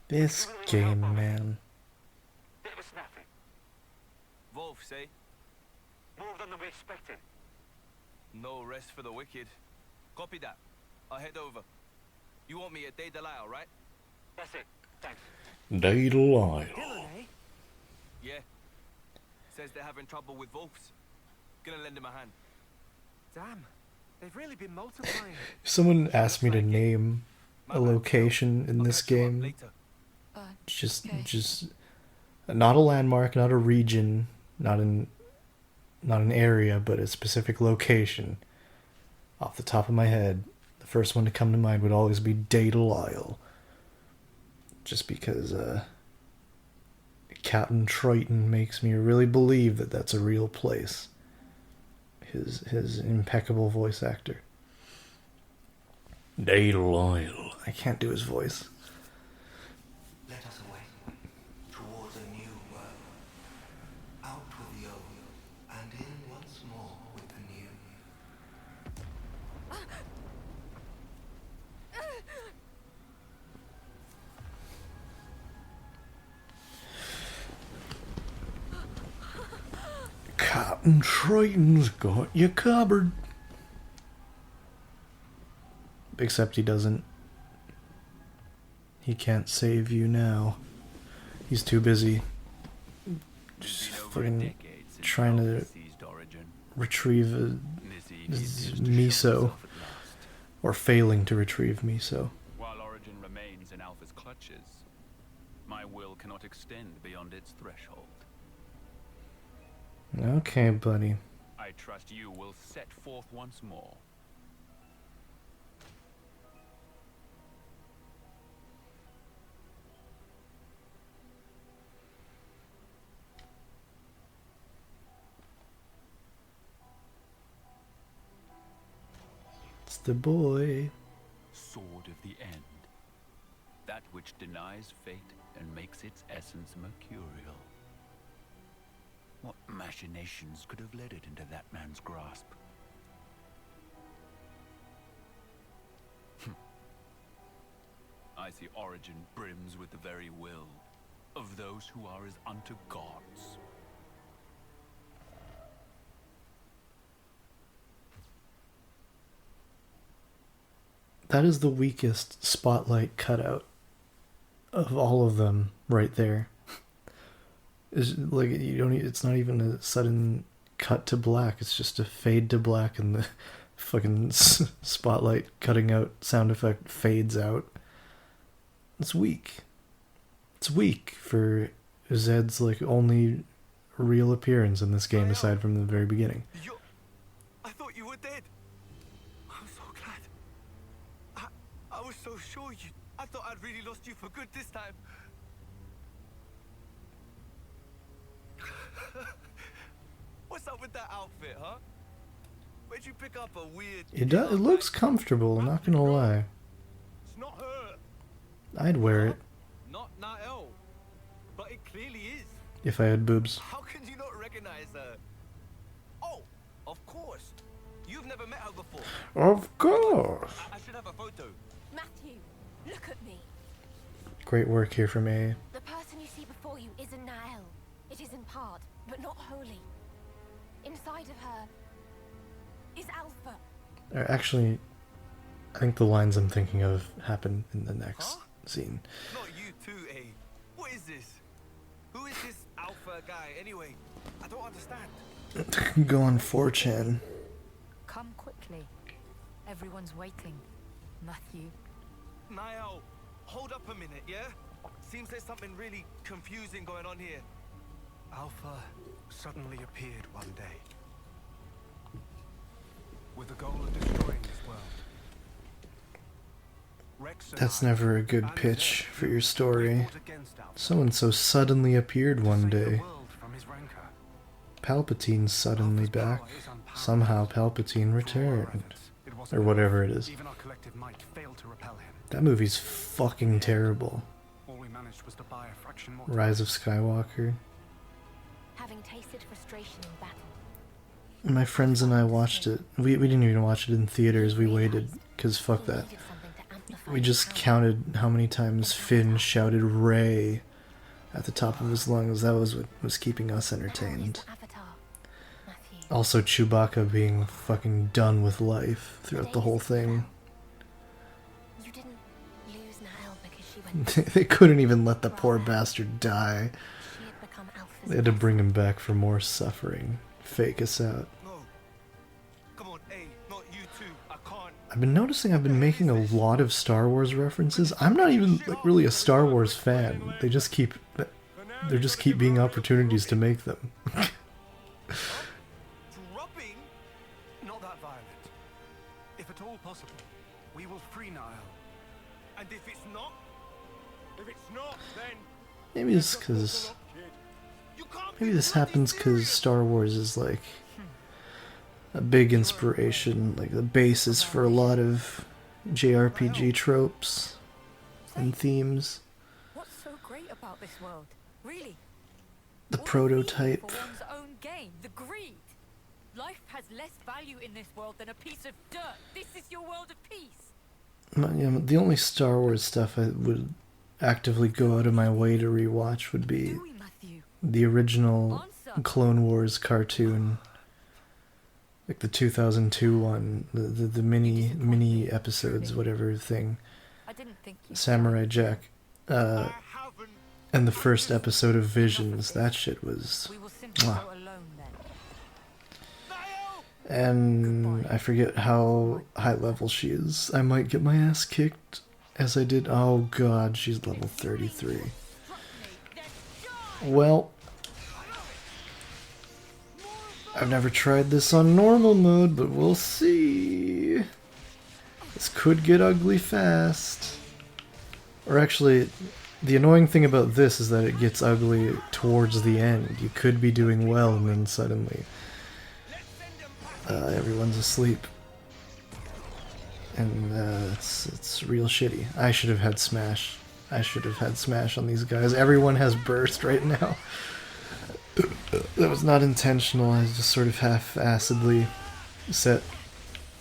This game, man. Bit of a snapping. Wolf, say? More than we expected. No rest for the wicked. Copy that. I'll head over. You want me at Day Delisle, right? That's it. Thanks. Day Delisle. Dylan, eh? Yeah. Says they're having trouble with Wolves. Gonna lend him a hand. Damn. They've really been multiplying. If someone asked me to name a location in this game, just not a landmark, not a region, not an area, but a specific location, off the top of my head, the first one to come to mind would always be Day Delisle. Just because Captain Triton makes me really believe that that's a real place. His impeccable voice actor. Day Delisle. I can't do his voice. Let us away towards a new world, out with the old, and in once more with the new. Captain Triton's got you covered. Except he doesn't. He can't save you now. He's too busy just fucking trying to retrieve a miso. Or failing to retrieve miso. While Origin remains in Alpha's clutches, my will cannot extend beyond its threshold. Okay, buddy. I trust you will set forth once more. It's the boy. Sword of the End. That which denies fate and makes its essence mercurial. What machinations could have led it into that man's grasp? I see Origin brims with the very will of those who are as unto gods. That is the weakest spotlight cutout of all of them right there. It's like you don't. It's not even a sudden cut to black. It's just a fade to black, and the fucking spotlight cutting out sound effect fades out. It's weak. It's weak for Zed's like only real appearance in this game, aside from the very beginning. I thought you were dead. I'm so glad. I was so sure you. I thought I'd really lost you for good this time. What's up with that outfit, huh? Where'd you pick up a weird... It looks comfortable, I'm not gonna lie. It's not her. I'd wear it. Not Nael. But it clearly is. If I had boobs. How can you not recognize her? Oh, of course. You've never met her before. Of course. I should have a photo. Matthew, look at me. Great work here from A. The person you see before you isn't Nael. It is in part, but not wholly. Inside of her is Alpha. Actually, I think the lines I'm thinking of happen in the next scene. Not you too, eh? What is this? Who is this Alpha guy anyway? I don't understand. Go on 4chan. Come quickly. Everyone's waiting. Matthew. Niall, hold up a minute, yeah? Seems there's something really confusing going on here. Alpha suddenly appeared one day with the goal of destroying this world. Rex and That's I never a good and pitch Zed for your story. fought against Alpha So-and-so suddenly appeared one to save the day. world from his rancor. Palpatine's suddenly Alpha's back. power is unparalleled. Somehow Palpatine For all our returned. efforts, it wasn't Or whatever enough. it is. Even our collective might failed to repel him. That movie's fucking terrible. All we managed was to buy a fraction more Rise of time. Skywalker. Having tasted frustration in battle. My friends and I watched it. We didn't even watch it in theaters. We waited, because fuck that. Needed something to amplify We his just power. counted how many times Finn shouted Rey at the top of his lungs. That was what was keeping us entertained. Avatar, Matthew. Also Chewbacca being fucking done with life throughout the whole thing. You didn't lose Nael because she went. They couldn't even let the poor bastard die. She had become Alpha's They had to bring him vessel. back for more suffering. Fake us out. No. Come on, hey, not you too. I can't. I've been noticing I've been making a lot of Star Wars references. I'm not even like really a Star Wars fan. There just keep being opportunities to make them. Dropping? Not that violent. If at all possible, we will free Niall. And if it's not? If it's not, then Maybe it's because you can't maybe be this bloody happens because serious. Star Wars is like a big inspiration, like the basis for a lot of JRPG tropes and themes. What's so great about this world? Really? The All need prototype. For one's own gain, the greed. Life has less value in this world than a piece of dirt. This is your world of peace. Yeah, the only Star Wars stuff I would actively go out of my way to rewatch would be Do we, Matthew? the original Answer. Clone Wars cartoon, like the 2002 one, the mini episodes, whatever thing, I didn't think you. Samurai Jack, I haven't. and the first episode of Visions. That shit was, We will simply Mwah. go alone then. Niall! and I forget how high level she is. I might get my ass kicked, as I did. Oh god, she's level 33. Well, I've never tried this on normal mode, but we'll see. This could get ugly fast. Or actually, the annoying thing about this is that it gets ugly towards the end. You could be doing well, and then suddenly everyone's asleep. And it's real shitty. I should have had Smash. I should have had Smash on these guys. Everyone has Burst right now. That was not intentional. I just sort of half-assedly set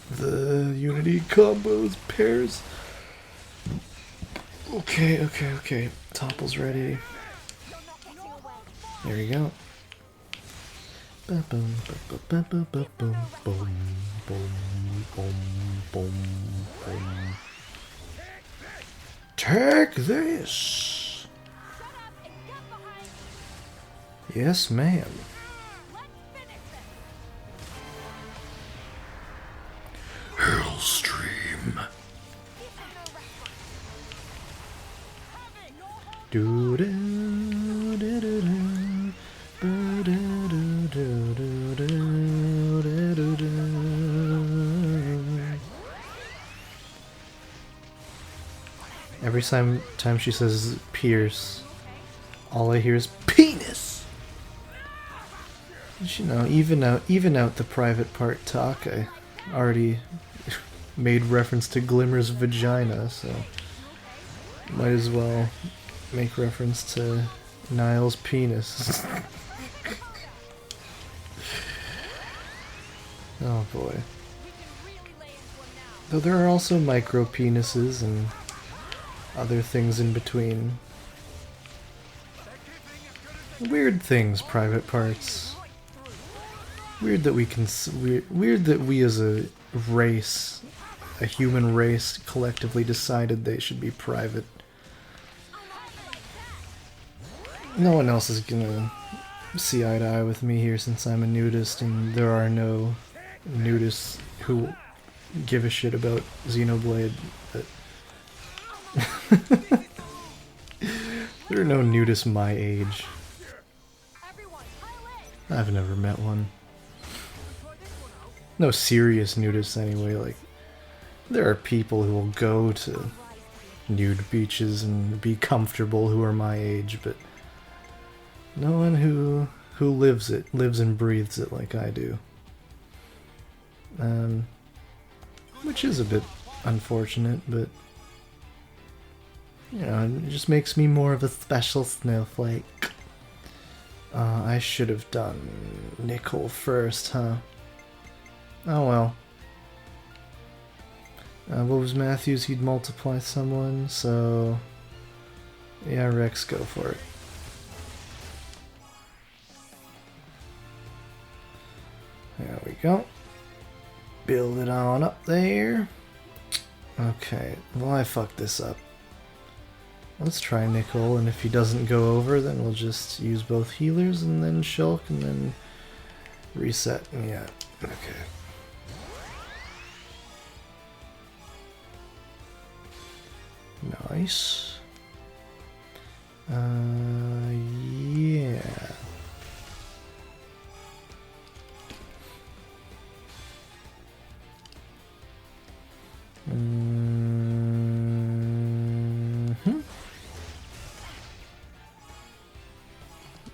the Unity combos pairs. Okay. Topple's ready. There you go. Ba-boom, ba-ba-ba-ba-ba-boom, boom, boom, boom, boom, boom. Take this! Yes, ma'am. Hellstream. Do do do do do do do do do do do. Every time she says Pierce, all I hear is penis. You know, even out the private part talk. I already made reference to Glimmer's vagina, so might as well make reference to Niall's penis. Oh boy. Though there are also micro penises and other things in between. Weird things, private parts. Weird that we as a race, a human race, collectively decided they should be private. No one else is gonna see eye to eye with me here since I'm a nudist, and there are no nudists who give a shit about Xenoblade. But there are no nudists my age. I've never met one. No serious nudists anyway. Like, there are people who will go to nude beaches and be comfortable who are my age, but no one who lives and breathes it like I do. Which is a bit unfortunate, but you know, it just makes me more of a special snowflake. I should have done Nickel first, huh? Oh well. What was Matthews? He'd multiply someone, so yeah, Rex, go for it. There we go. Build it on up there. Okay, well I fucked this up. Let's try Nickel, and if he doesn't go over, then we'll just use both healers, and then Shulk, and then reset. Yeah, okay. Nice. Yeah.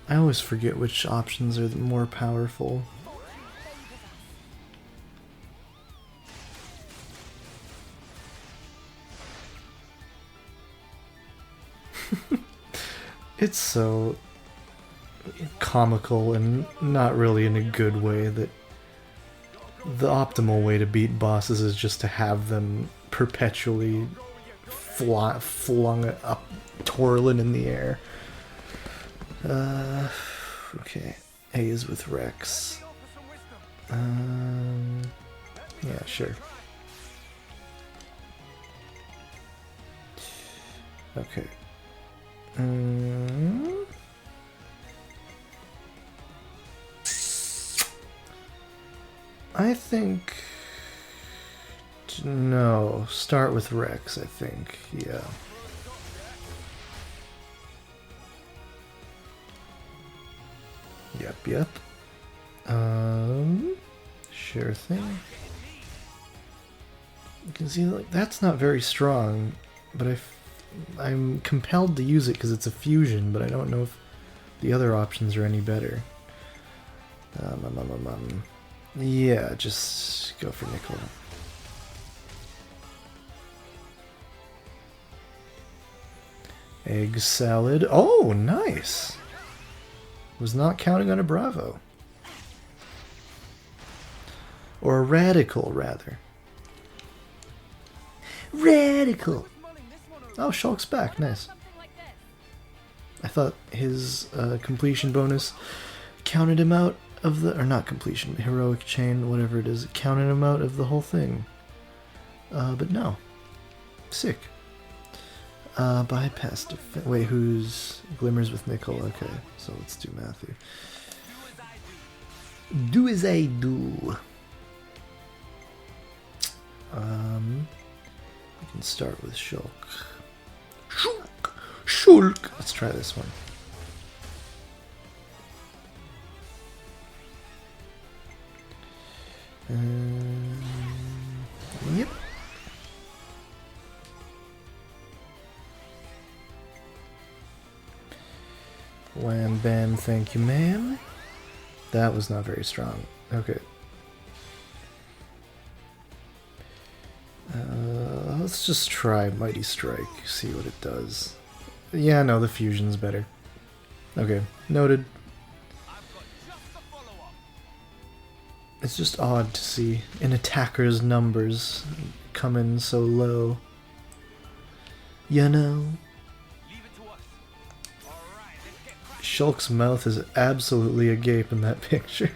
I always forget which options are the more powerful. It's so comical and not really in a good way that the optimal way to beat bosses is just to have them perpetually flung up, twirling in the air. Okay. A is with Rex. Yeah, sure. Okay. I think... No, start with Rex, I think. Yeah. Yep. Sure thing. You can see, like, that's not very strong, but I'm compelled to use it because it's a fusion, but I don't know if the other options are any better. Yeah, just go for Nickel. Egg salad. Oh, nice! Was not counting on a Bravo. Or a Radical, rather. Radical! Oh, Shulk's back. Nice. I thought his completion bonus counted him out of the... Or not completion, heroic chain, whatever it is. Counted him out of the whole thing. But no. Sick. Bypass wait, who's Glimmers with Nickel? Okay, so let's do Matthew. Do as I do. We can start with Shulk. Shulk! Let's try this one. Yep. Wham bam, thank you, ma'am. That was not very strong. Okay. Let's just try Mighty Strike, see what it does. Yeah, no, the fusion's better. Okay, noted. It's just odd to see an attacker's numbers come in so low. You know? Shulk's mouth is absolutely agape in that picture.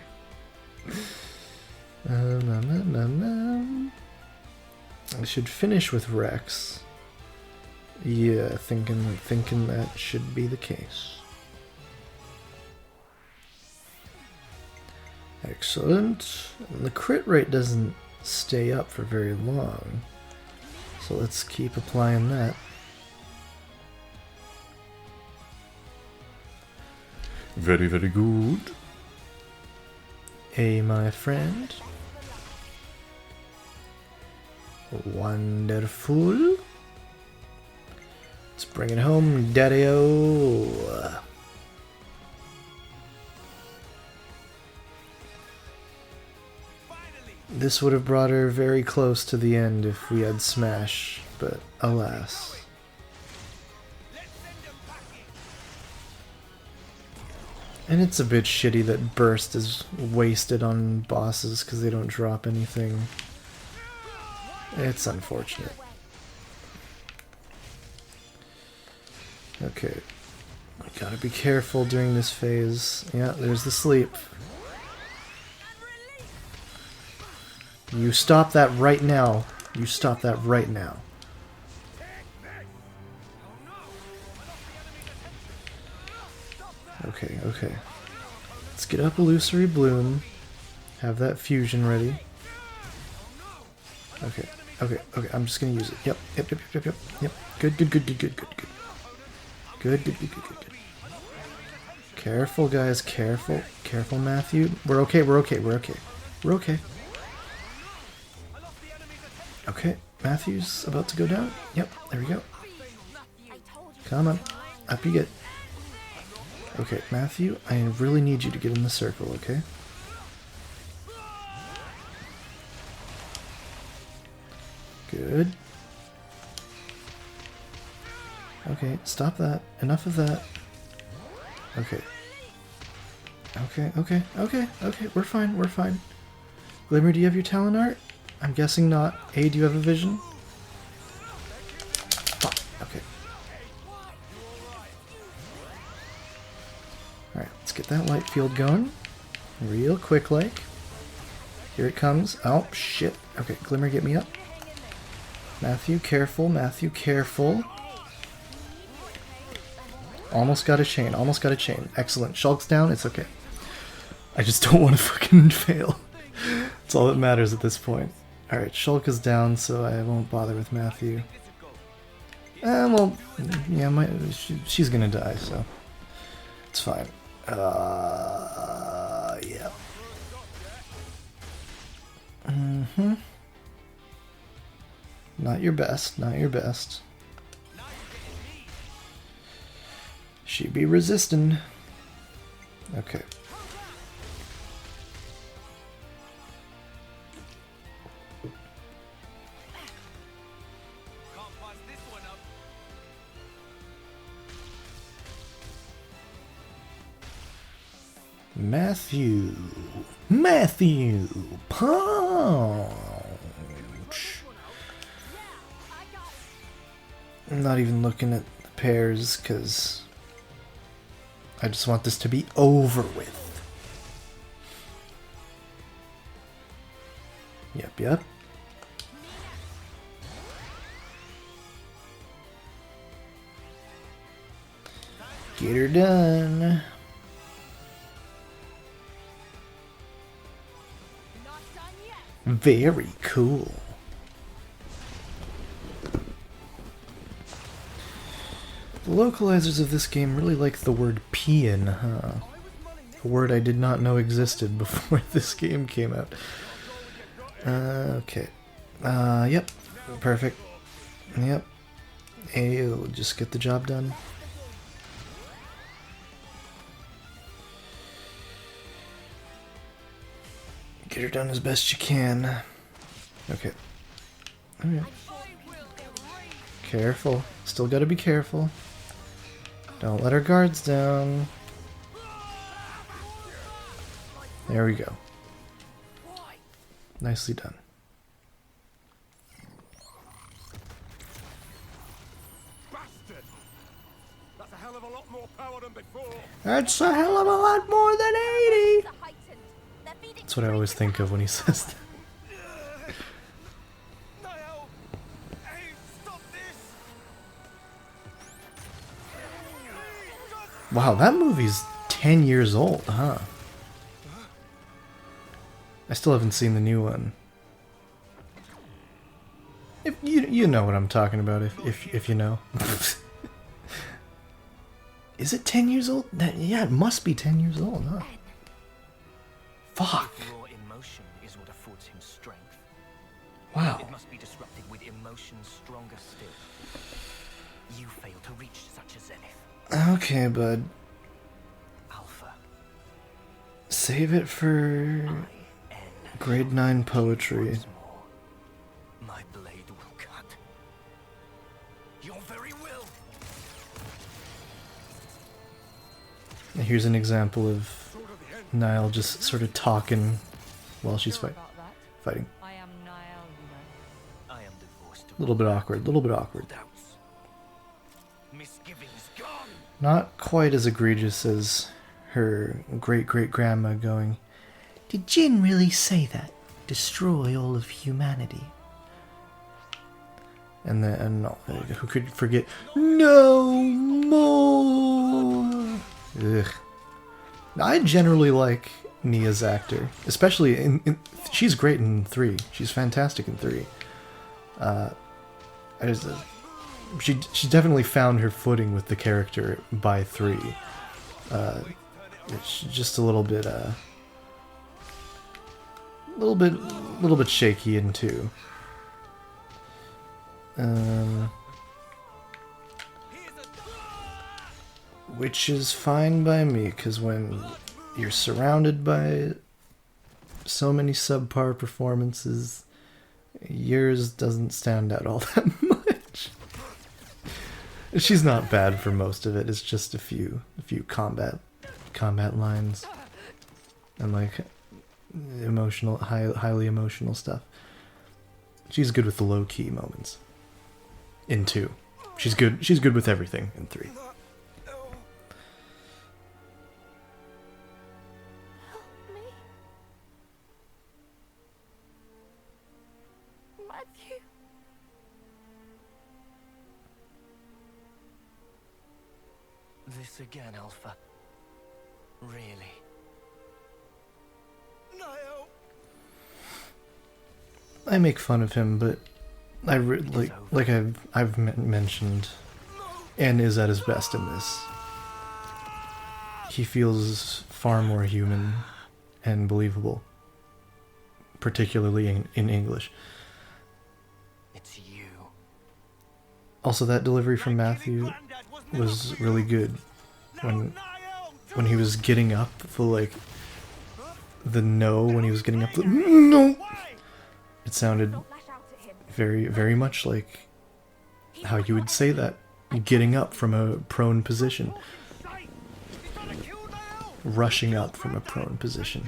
I should finish with Rex. Yeah, thinking that should be the case. Excellent. The crit rate doesn't stay up for very long, so let's keep applying that. Very, very good. Hey, my friend. Wonderful. Let's bring it home, Daddy-o. This would have brought her very close to the end if we had Smash, but alas. And it's a bit shitty that Burst is wasted on bosses because they don't drop anything. It's unfortunate. Okay. Gotta be careful during this phase. Yeah, there's the sleep. You stop that right now. You stop that right now. Okay, okay. Let's get up Illusory Bloom. Have that fusion ready. Okay, okay, okay. I'm just gonna use it. Yep, yep, yep, yep, yep, yep. Good, good, good, good, good, good, good. Good, good, good, good, good, good. Careful, guys. Careful. Careful, Matthew. We're okay, we're okay, we're okay. We're okay. Okay, Matthew's about to go down. Yep, there we go. Come on. Up you get. Okay, Matthew, I really need you to get in the circle, okay? Good. Okay, stop that. Enough of that. Okay. Okay, okay, okay, okay, we're fine, we're fine. Glimmer, do you have your talent art? I'm guessing not. A, do you have a vision? Fuck, okay. Alright, let's get that light field going. Real quick like. Here it comes. Oh, shit. Okay, Glimmer, get me up. Matthew, careful. Matthew, careful. Almost got a chain. Almost got a chain. Excellent. Shulk's down. It's okay. I just don't want to fucking fail. That's all that matters at this point. Alright, Shulk is down, so I won't bother with Matthew. Well, yeah, she's gonna die, so it's fine. Yeah. Mm-hmm. Not your best, not your best. She be resisting. Okay. Matthew Punch. I'm not even looking at the pairs because I just want this to be over with. Yep, yep. Get her done. Very cool. The localizers of this game really like the word peeing, huh? A word I did not know existed before this game came out. Okay. Yep. Perfect. Yep. Ayo, just get the job done. Get her done as best you can. Okay. Alright. Careful. Still gotta be careful. Don't let our guards down. There we go. Nicely done. Bastard! That's a hell of a lot more power than before. That's a hell of a lot more than 80! That's what I always think of when he says that. Wow, that movie's 10 years old, huh? I still haven't seen the new one. If you know what I'm talking about, if you know. Is it 10 years old? Yeah, it must be 10 years old, huh? Fuck. Raw emotion is what affords him strength. Wow. It must be disrupted with emotions stronger still. You fail to reach such a zenith. Okay, bud. Alpha. Save it for grade 9 poetry. My blade will cut your very will. And here's an example of Niall just sort of talking while she's fighting. I am Niall, you know. I am divorced. A little bit awkward, a little bit awkward. Doubts. Misgivings gone. Not quite as egregious as her great-great-grandma going, "Did Jin really say that? Destroy all of humanity?" And then, who could forget, "No more!" Ugh. I generally like Nia's actor, especially in she's great in 3. She's fantastic in 3. She definitely found her footing with the character by 3. It's just a little bit shaky in 2. Which is fine by me, because when you're surrounded by so many subpar performances, yours doesn't stand out all that much. She's not bad for most of it. It's just a few combat lines and like emotional, highly emotional stuff. She's good with the low key moments. In 2, she's good with everything in 3. Matthew. This again, Alpha. Really? I make fun of him, but like I've mentioned, and is at his best in this. He feels far more human and believable, particularly in English. It's you. Also, that delivery from Matthew was really good when he was getting up, the no when he was getting up, the no. It sounded very, very much like how you would say that, getting up from a prone position. Rushing up from a prone position.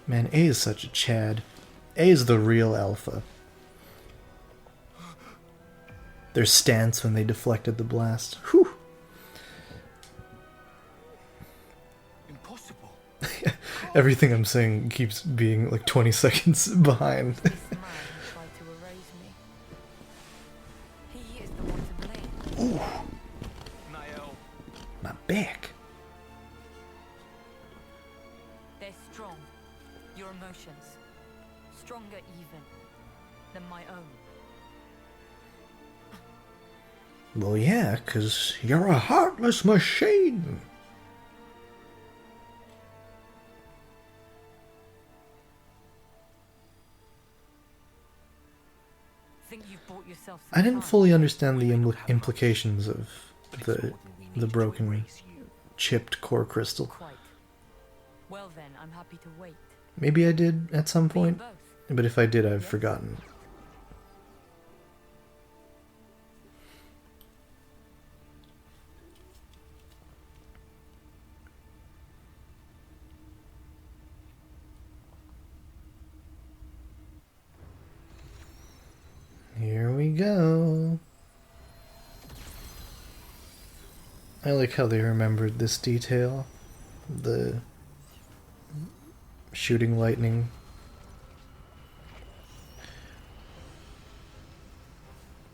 Man, A is such a Chad. A is the real alpha. Their stance when they deflected the blast. Whew. Impossible. Everything I'm saying keeps being like 20 seconds behind. This man tried to erase me. Ooh. My back. They're strong. Your emotions. Stronger even than my own. Well, yeah, 'cause you're a heartless machine. Think you've bought yourself some I didn't time? fully understand the implications of the broken, chipped core crystal. Quite. Well then, I'm happy to wait. Maybe I did at some For you point, both. but if I did, I've Yes? forgotten. Here we go. I like how they remembered this detail. The shooting lightning.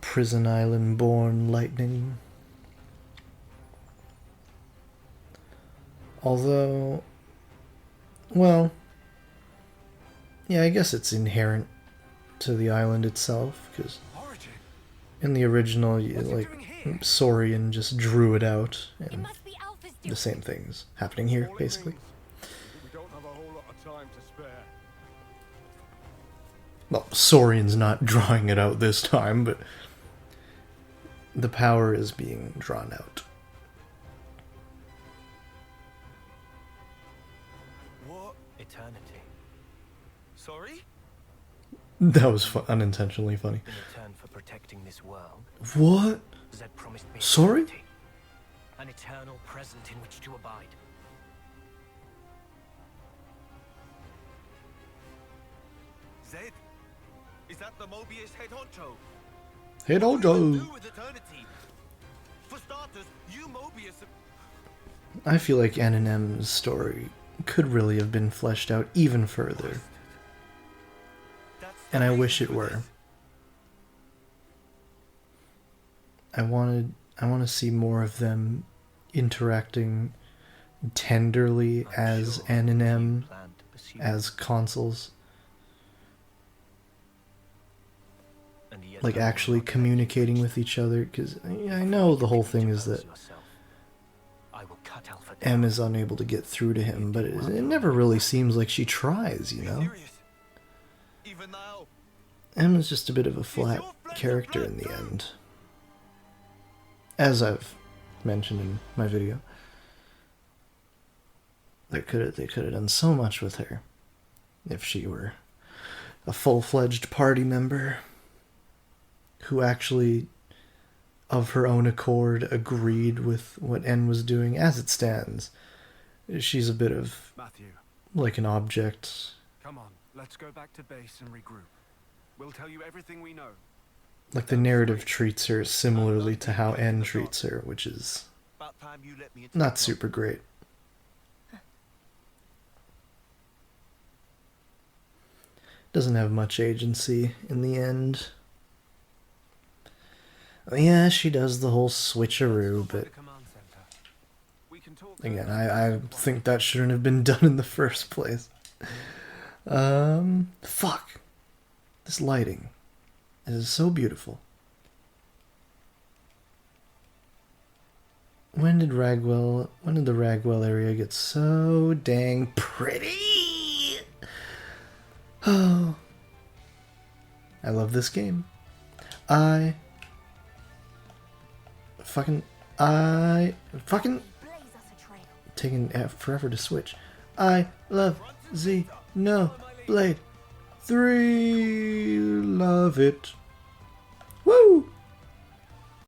Prison Island born lightning. Although, well, yeah, I guess it's inherent to the island itself, because in the original, like, Saurian just drew it out, and the same thing's happening here, basically. We don't have a whole lot of time to spare. Well, Saurian's not drawing it out this time, but the power is being drawn out. What? Eternity. Sorry? That was unintentionally funny. In return for protecting this world, What? Zed promised me Sorry? eternity, an eternal present in which to abide. Zed, is that the Mobius head honcho? Hey, What do you Dojo! do with eternity? For starters, you Mobius. I feel like N and M's story could really have been fleshed out even further, and I wish it were. I want to see more of them interacting tenderly as N and M, as consoles, like actually communicating with each other. Because I know the whole thing is that M is unable to get through to him, but it never really seems like she tries, you know? M is just a bit of a flat character in the end. As I've mentioned in my video. They could have done so much with her if she were a full-fledged party member who actually, of her own accord, agreed with what N was doing. As it stands, she's a bit of Matthew, like an object. come on, let's go back to base and regroup. We'll tell you everything we know. Like the narrative treats her similarly to how N treats her, which is not super great. Doesn't have much agency in the end. Yeah, she does the whole switcheroo, but again, I think that shouldn't have been done in the first place. Fuck. This lighting is so beautiful. When did the Ragwell area get so dang pretty? Oh. I love this game. Taking forever to switch. I love Xenoblade 3. Love it. Woo!